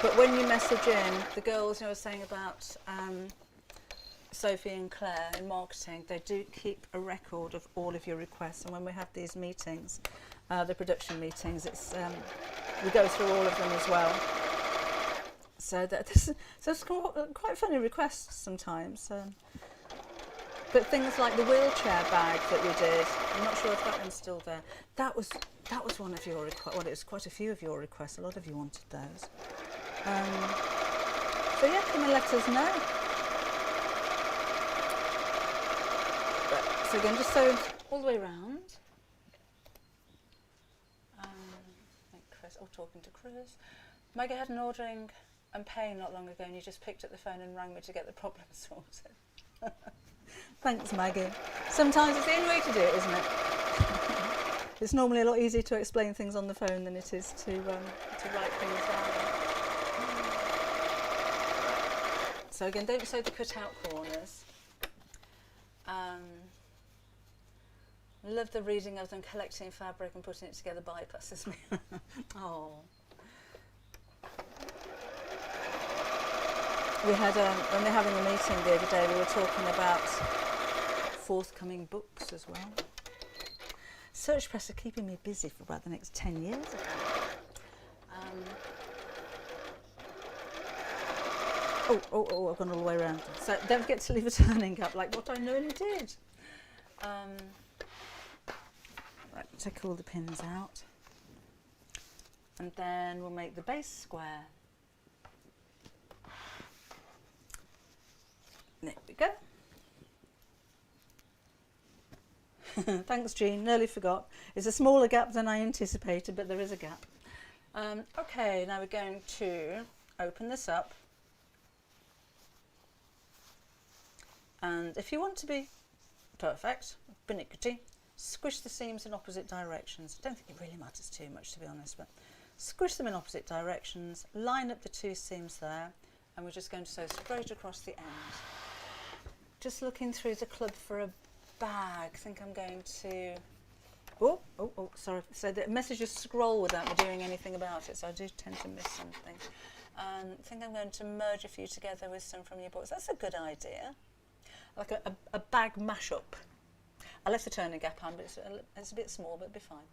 But when you message in, the girls who were saying about Sophie and Claire in marketing, they do keep a record of all of your requests. And when we have these meetings, the production meetings, it's we go through all of them as well. So there's quite funny requests sometimes. But things like the wheelchair bag that we did, I'm not sure if that one's still there. That was one of your requests. Well, it was quite a few of your requests. A lot of you wanted those. So yeah, come and let us know. So again, just sew all the way around. I think Chris. Oh, talking to Chris. Maggie had an ordering and paying not long ago, and you just picked up the phone and rang me to get the problem sorted. Thanks, Maggie. Sometimes it's the only way to do it, isn't it? It's normally a lot easier to explain things on the phone than it is to write things down. So again, don't sew the cut-out corners. Love the reading of them, collecting fabric and putting it together bypasses me. Oh. We had when we were having a meeting the other day, we were talking about forthcoming books as well. Search Press are keeping me busy for about the next 10 years. I've gone all the way around. So don't forget to leave a turning gap, like what I nearly did. Right, take all the pins out, and then we'll make the base square. There we go. Thanks, Jean. Nearly forgot. It's a smaller gap than I anticipated, but there is a gap. Okay, now we're going to open this up. And if you want to be perfect, pernickety, squish the seams in opposite directions. I don't think it really matters too much, to be honest, but squish them in opposite directions, line up the 2 seams there, and we're just going to sew straight across the end. Just looking through the club for a bag. I think I'm going to... Oh, sorry. So the messages scroll without me doing anything about it, so I do tend to miss something. I think I'm going to merge a few together with some from your books. That's a good idea. Like a bag mashup. I left the turning gap on, but it's a bit small, but it'll be fine.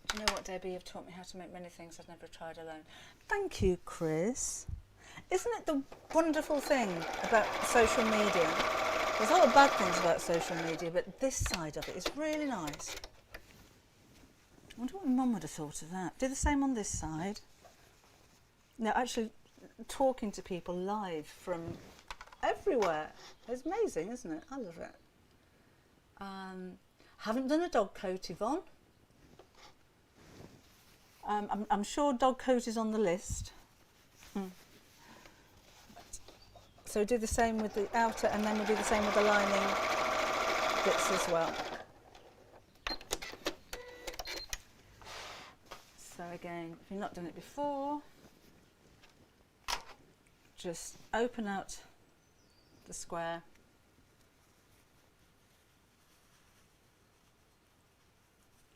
Do you know what, Debbie? You've taught me how to make many things I've never tried alone. Thank you, Chris. Isn't it the wonderful thing about social media? There's a lot of bad things about social media, but this side of it is really nice. I wonder what Mum would have thought of that. Do the same on this side. Now, actually, talking to people live from everywhere is amazing, isn't it? I love it. Haven't done a dog coat, Yvonne. I'm sure dog coat is on the list. So do the same with the outer, and then we'll do the same with the lining bits as well. So again, if you've not done it before, just open out the square.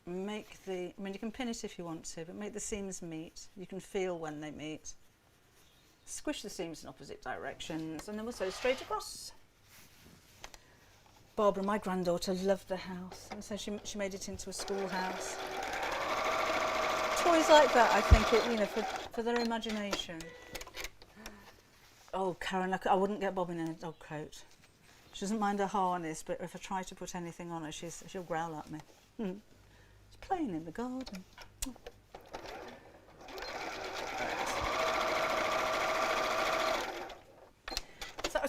Make the, you can pin it if you want to, but make the seams meet. You can feel when they meet. Squish the seams in opposite directions, and then we'll sew straight across. Barbara, my granddaughter, loved the house, and so she made it into a schoolhouse. Toys like that, I think, for their imagination. Oh, Karen, I wouldn't get Bobbin in a dog coat. She doesn't mind a harness, but if I try to put anything on her, she'll growl at me. She's playing in the garden.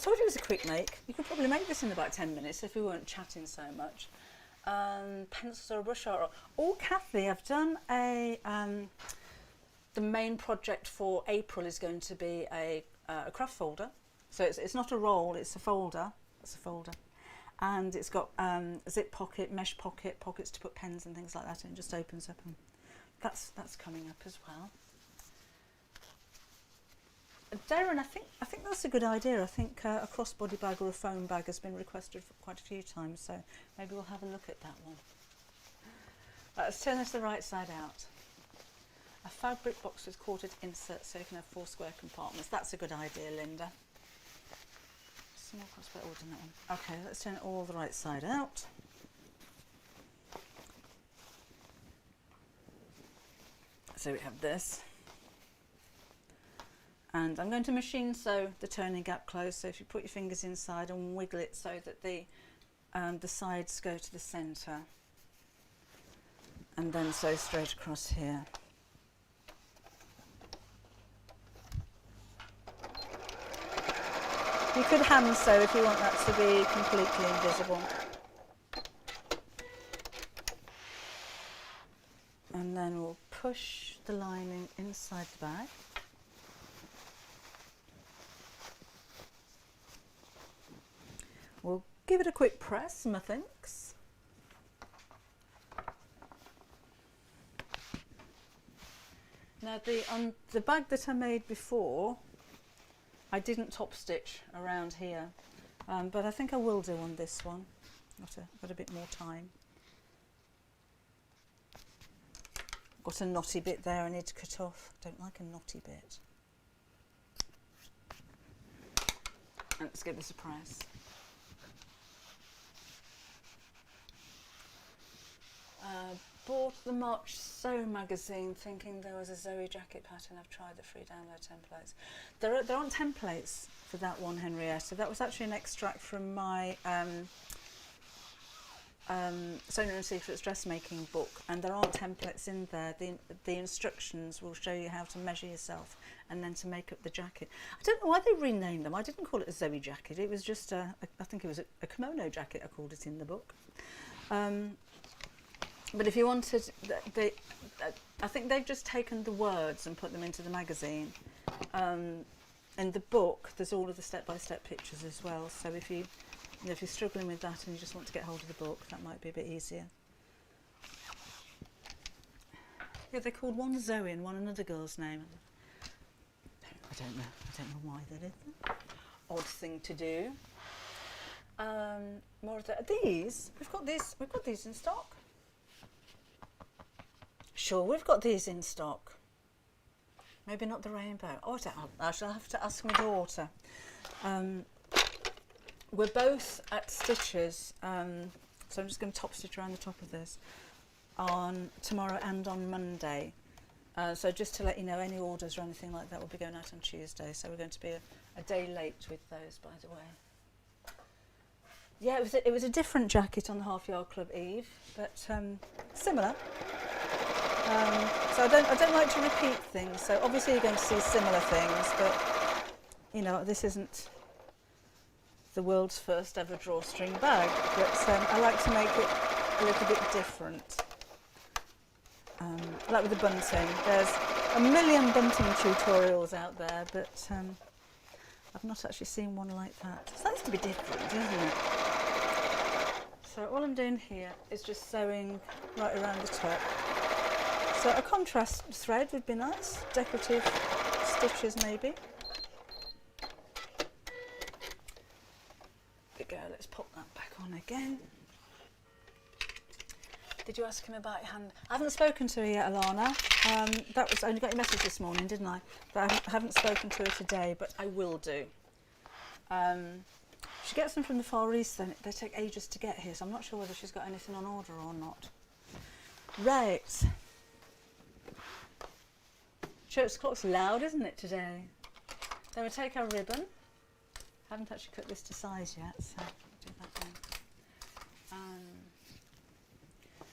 told you it was a quick make. You could probably make this in about 10 minutes if we weren't chatting so much. Pencils or a brush art. Oh, Kathy, I've done a... the main project for April is going to be a craft folder. So it's not a roll, it's a folder. It's a folder. And it's got a zip pocket, mesh pocket, pockets to put pens and things like that, and it just opens up, and that's coming up as well. Darren, I think that's a good idea. I think a crossbody bag or a foam bag has been requested for quite a few times, so maybe we'll have a look at that one. Let's turn this the right side out. A fabric box with quartered inserts so you can have 4 square compartments. That's a good idea, Linda. Small crossbar, oh, done that one. Okay, let's turn it all the right side out. So we have this. And I'm going to machine sew the turning gap closed, so if you put your fingers inside and wiggle it so that the sides go to the centre, and then sew straight across here. You could hand sew if you want that to be completely invisible. And then we'll push the lining inside the bag. We'll give it a quick press, methinks. Now the bag that I made before, I didn't top stitch around here, but I think I will do on this one. Got a bit more time. Got a knotty bit there I need to cut off. Don't like a knotty bit. And let's give this a press. Bought the March Sew magazine thinking there was a Zoe jacket pattern. I've tried the free download templates. There aren't templates for that one, Henrietta. That was actually an extract from my Sonia and Secrets dressmaking book, and there aren't templates in there. The instructions will show you how to measure yourself and then to make up the jacket. I don't know why they renamed them. I didn't call it a Zoe jacket. It was just I think it was a kimono jacket. I called it in the book. But if you wanted, I think they've just taken the words and put them into the magazine. In the book, there's all of the step-by-step pictures as well. So if you're struggling with that and you just want to get hold of the book, that might be a bit easier. Yeah, they're called one Zoe and one another girl's name. I don't know why they did that. Odd thing to do. More of these. We've got these in stock. Sure, we've got these in stock. Maybe not the rainbow. Oh, I shall have to ask my daughter. We're both at Stitches, so I'm just going to top stitch around the top of this on tomorrow and on Monday. So just to let you know, any orders or anything like that will be going out on Tuesday. So we're going to be a day late with those, by the way. Yeah, it was a different jacket on the Half Yard Club Eve, but similar. So I don't like to repeat things. So obviously you're going to see similar things, but you know, this isn't the world's first ever drawstring bag. But I like to make it a little bit different. Like with the bunting, there's a million bunting tutorials out there, but I've not actually seen one like that. So that's to be different, isn't it? So all I'm doing here is just sewing right around the top. So a contrast thread would be nice, decorative stitches maybe. There we go, let's pop that back on again. Did you ask him about your hand? I haven't spoken to her yet, Alana. I only got your message this morning, didn't I? But I haven't spoken to her today, but I will do. She gets them from the Far East, then they take ages to get here, so I'm not sure whether she's got anything on order or not. Right. Church clock's loud, isn't it, today? Then we take our ribbon. Haven't actually cut this to size yet, so I'll do that now.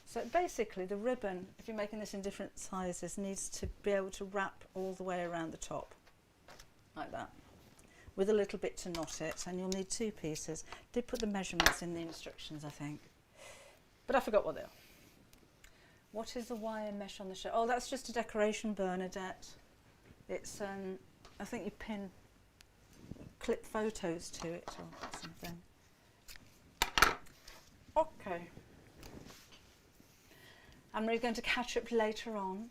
So basically the ribbon, if you're making this in different sizes, needs to be able to wrap all the way around the top, like that, with a little bit to knot it, and you'll need 2 pieces. Did put the measurements in the instructions, I think, but I forgot what they are. What is the wire mesh on the shirt? Oh, that's just a decoration, Bernadette. It's I think you clip photos to it or something. Okay. Anne-Marie's going to catch up later on.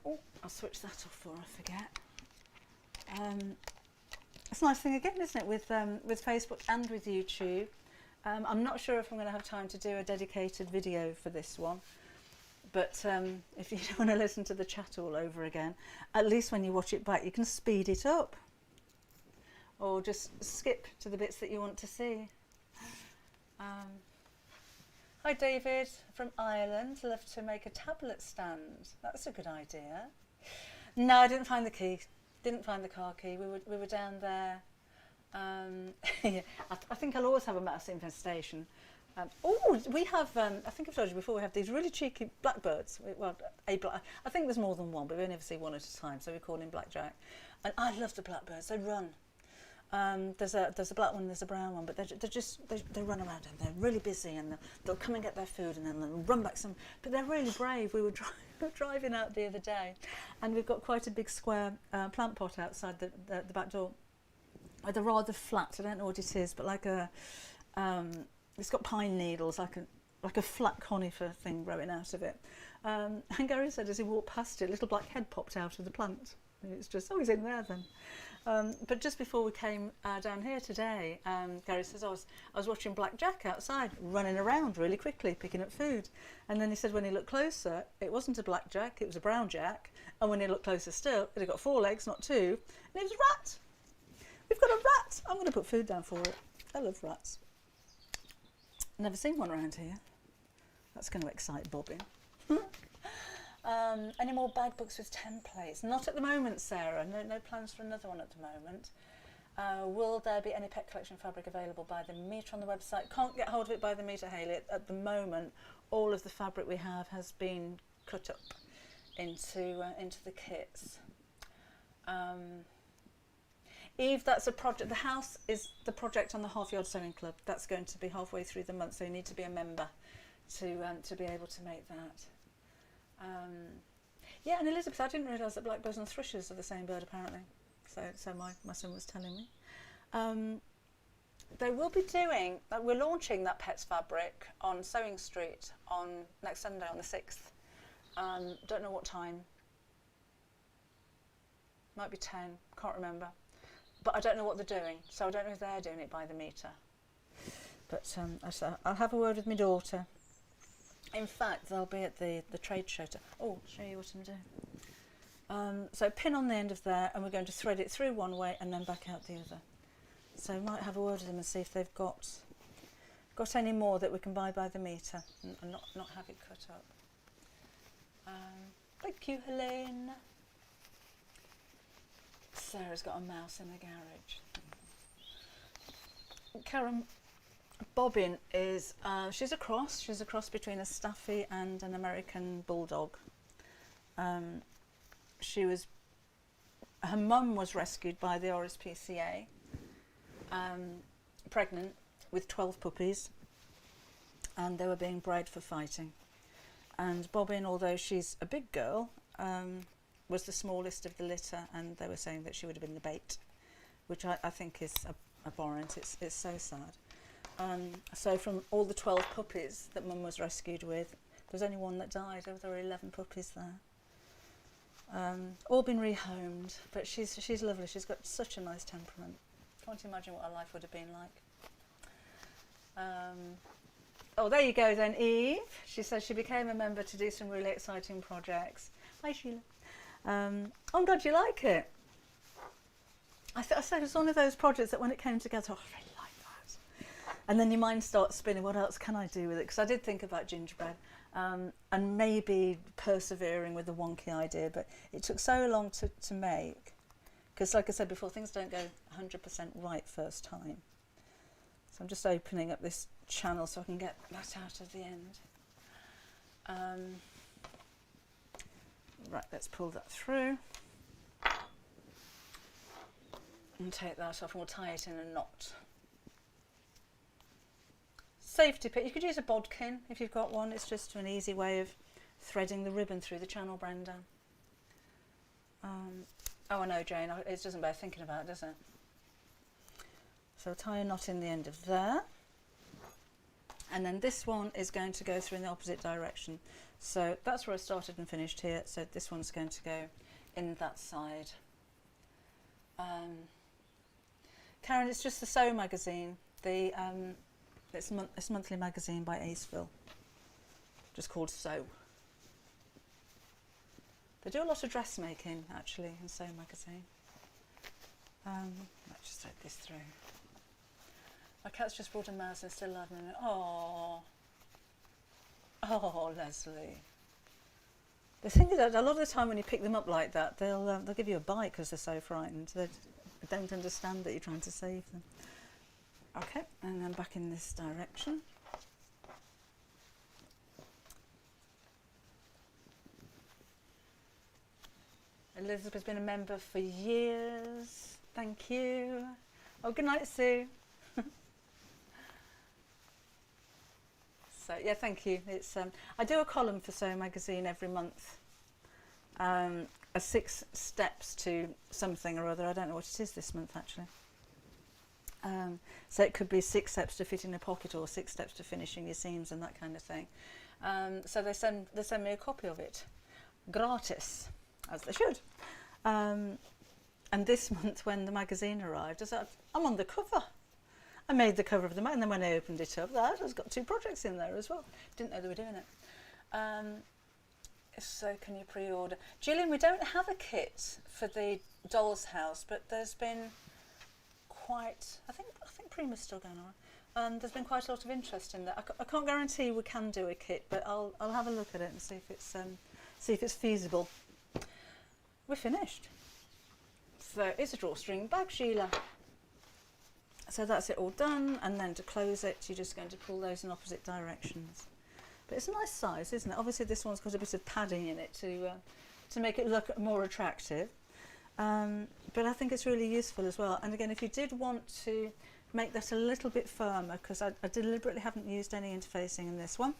Oh, I'll switch that off before I forget. It's a nice thing again, isn't it, with Facebook and with YouTube. I'm not sure if I'm going to have time to do a dedicated video for this one, but if you don't want to listen to the chat all over again, at least when you watch it back you can speed it up or just skip to the bits that you want to see. Hi David from Ireland, love to make a tablet stand. That's a good idea. No, I didn't find the key, didn't find the car key. We were down there. Yeah, I think I'll always have a mouse infestation. Oh, we have, I think I've told you before, we have these really cheeky blackbirds. Well, I think there's more than one, but we only ever see one at a time, so we call him Blackjack. And I love the blackbirds, they run. There's a black one, there's a brown one, but they run around and they're really busy, and they'll come and get their food and then they'll run back some. But they're really brave. We were driving out the other day, and we've got quite a big square plant pot outside the back door. With a rather flat, I don't know what it is, but like a, it's got pine needles, like a flat conifer thing growing out of it. And Gary said as he walked past it, a little black head popped out of the plant. And it's just, oh, he's in there then. But just before we came down here today, Gary says, I was watching Blackjack outside, running around really quickly, picking up food. And then he said when he looked closer, it wasn't a blackjack, it was a brown jack. And when he looked closer still, it had got 4 legs, not 2, and it was a rat. We've got a rat. I'm going to put food down for it. I love rats. Never seen one around here. That's going to excite Bobbin. Any more bag books with templates? Not at the moment, Sarah. No plans for another one at the moment. Will there be any pet collection fabric available by the metre on the website? Can't get hold of it by the metre, Hayley. At the moment, all of the fabric we have has been cut up into the kits. Eve, that's a project. The house is the project on the Half Yard Sewing Club. That's going to be halfway through the month, so you need to be a member to be able to make that. Yeah, and Elizabeth, I didn't realise that blackbirds and thrushes are the same bird apparently. So my son was telling me. They will be doing. We're launching that Pets fabric on Sewing Street on next Sunday on the 6th. Don't know what time. Might be 10. Can't remember. But I don't know what they're doing, so I don't know if they're doing it by the metre. But I'll have a word with my daughter. In fact, they'll be at the trade show. I'll show you what I'm doing. So pin on the end of there, and we're going to thread it through one way and then back out the other. So we might have a word with them and see if they've got any more that we can buy by the metre and not have it cut up. Thank you, Helene. Sarah's got a mouse in the garage. Karen Bobbin is, she's a cross between a Staffy and an American Bulldog. Her mum was rescued by the RSPCA, pregnant with 12 puppies, and they were being bred for fighting. And Bobbin, although she's a big girl, was the smallest of the litter, and they were saying that she would have been the bait, which I think is abhorrent. It's so sad. So from all the 12 puppies that Mum was rescued with, there was only one that died. There were 11 puppies there. All been rehomed, but she's lovely. She's got such a nice temperament. Can't imagine what her life would have been like. Oh, there you go then, Eve. She says she became a member to do some really exciting projects. Hi, Sheila. I'm glad you like it. I said it's one of those projects that when it came together, I really like that. And then your mind starts spinning, what else can I do with it? Because I did think about gingerbread and maybe persevering with the wonky idea, but it took so long to make. Because like I said before, things don't go 100% right first time. So I'm just opening up this channel so I can get that out of the end. Right, let's pull that through. And take that off and we'll tie it in a knot. Safety pin, you could use a bodkin if you've got one. It's just an easy way of threading the ribbon through the channel, Brenda. Oh, I know, Jane, it doesn't bear thinking about, does it? So tie a knot in the end of there. And then this one is going to go through in the opposite direction. So that's where I started and finished here. So this one's going to go in that side. Karen, it's just the Sew magazine. It's a monthly magazine by Aceville, just called Sew. They do a lot of dressmaking, actually, in Sew magazine. Let's just take this through. My cat's just brought a mouse and still laughing. Oh, Leslie. The thing is that a lot of the time when you pick them up like that, they'll give you a bite because they're so frightened. They don't understand that you're trying to save them. Okay, and then back in this direction. Elizabeth's been a member for years. Thank you. Oh, good night, Sue. So yeah, thank you. It's I do a column for Sew magazine every month. 6 steps to something or other. I don't know what it is this month actually. So it could be 6 steps to fit in a pocket or 6 steps to finishing your seams and that kind of thing. So they send me a copy of it, gratis, as they should. And this month, when the magazine arrived, I said, I'm on the cover. I made the cover of the magazine, and then when I opened it up, that has got 2 projects in there as well. Didn't know they were doing it. So can you pre-order? Gillian, we don't have a kit for the Dollhouse, but there's been quite, I think Prima's still going on. There's been quite a lot of interest in that. I can't guarantee we can do a kit, but I'll have a look at it and see if it's feasible. We're finished. So it's a drawstring bag, Sheila. So that's it all done, and then to close it, you're just going to pull those in opposite directions. But it's a nice size, isn't it? Obviously, this one's got a bit of padding in it to make it look more attractive. But I think it's really useful as well. And again, if you did want to make that a little bit firmer, because I deliberately haven't used any interfacing in this one,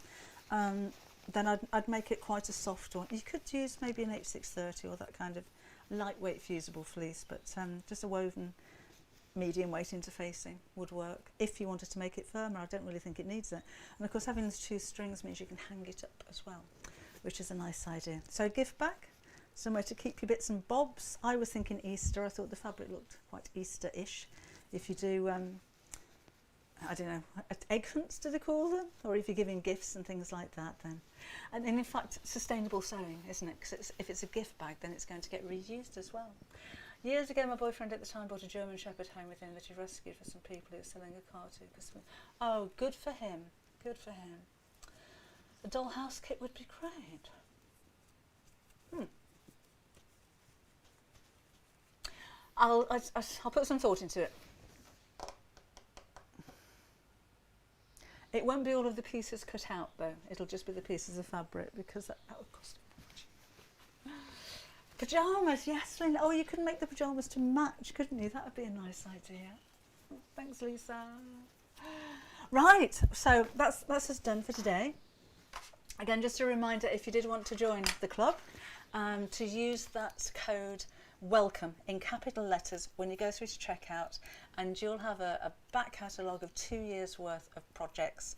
then I'd make it quite a soft one. You could use maybe an H630 or that kind of lightweight fusible fleece, but just a woven medium weight interfacing would work if you wanted to make it firmer. I don't really think it needs it. And of course, having the 2 strings means you can hang it up as well, which is a nice idea. So gift bag, somewhere to keep your bits and bobs. I was thinking Easter. I thought the fabric looked quite Easter-ish. If you do, I don't know, egg hunts, do they call them? Or if you're giving gifts and things like that, then. And in fact, sustainable sewing, isn't it? Because if it's a gift bag, then it's going to get reused as well. Years ago, my boyfriend at the time brought a German Shepherd home with him that he rescued for some people he was selling a car to. Oh, good for him. Good for him. The Dollhouse kit would be great. I'll put some thought into it. It won't be all of the pieces cut out though. It'll just be the pieces of fabric, because that would cost much. Pyjamas, yes, Lynn. Oh, you could make the pyjamas to match, couldn't you? That would be a nice idea. Thanks, Lisa. Right, so that's us done for today. Again, just a reminder, if you did want to join the club, to use that code WELCOME in capital letters when you go through to checkout, and you'll have a back catalogue of 2 years worth of projects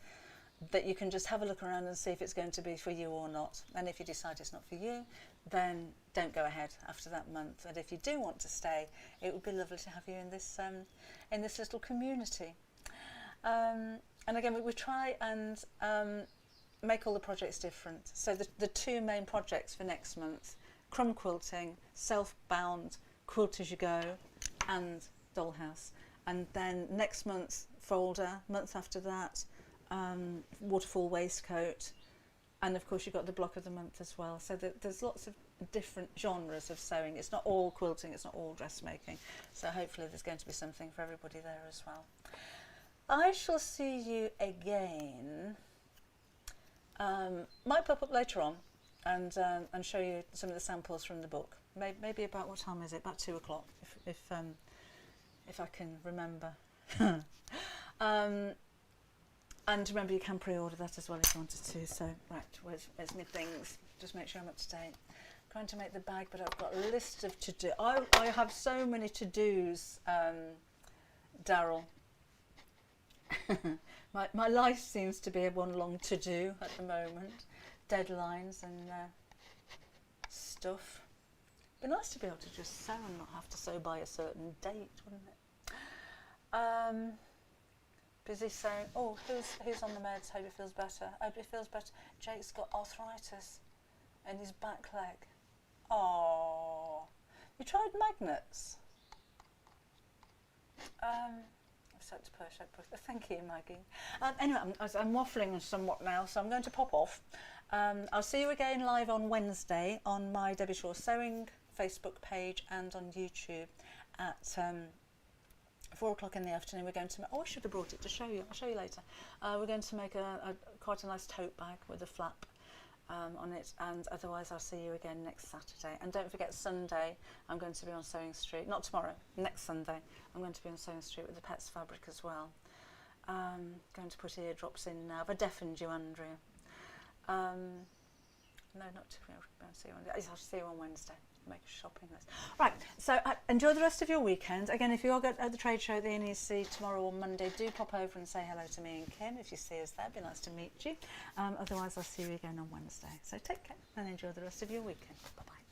that you can just have a look around and see if it's going to be for you or not. And if you decide it's not for you, then don't go ahead after that month. And if you do want to stay, it would be lovely to have you in this little community. And again, we try and make all the projects different. So the 2 main projects for next month: crumb quilting, self-bound, quilt as you go, and Dollhouse. And then next month, folder. Month after that, waterfall waistcoat. And of course, you've got the block of the month as well. So there's lots of different genres of sewing. It's not all quilting, it's not all dressmaking. So hopefully there's going to be something for everybody there as well. I shall see you again. Might pop up later on and show you some of the samples from the book. Maybe about, what time is it? About 2 o'clock, if I can remember. And remember, you can pre-order that as well if you wanted to. So, right, where's my things? Just make sure I'm up to date. I'm trying to make the bag, but I've got a list of to-do. I have so many to-dos, Daryl. my life seems to be one long to-do at the moment. Deadlines and stuff. It'd be nice to be able to just sew and not have to sew by a certain date, wouldn't it? Busy saying, oh, who's on the meds? Hope he feels better. Hope he feels better. Jake's got arthritis in his back leg. Oh, you tried magnets? Thank you, Maggie. Anyway, I'm waffling somewhat now, so I'm going to pop off. I'll see you again live on Wednesday on my Debbie Shaw Sewing Facebook page and on YouTube at 4 o'clock in the afternoon. We're going to I should have brought it to show you. I'll show you later. We're going to make quite a nice tote bag with a flap on it, and otherwise I'll see you again next Saturday. And don't forget, Sunday I'm going to be on Sewing Street. Not tomorrow, next Sunday I'm going to be on Sewing Street with the Pets fabric as well. Going to put eardrops in now. Have I deafened you, Andrea? No, not tomorrow. I'll see you on Wednesday. Make a shopping list. Right, so enjoy the rest of your weekend. Again, if you are at the trade show at the NEC tomorrow or Monday, do pop over and say hello to me and Kim. If you see us there, it'd be nice to meet you. Otherwise, I'll see you again on Wednesday. So take care and enjoy the rest of your weekend. Bye-bye.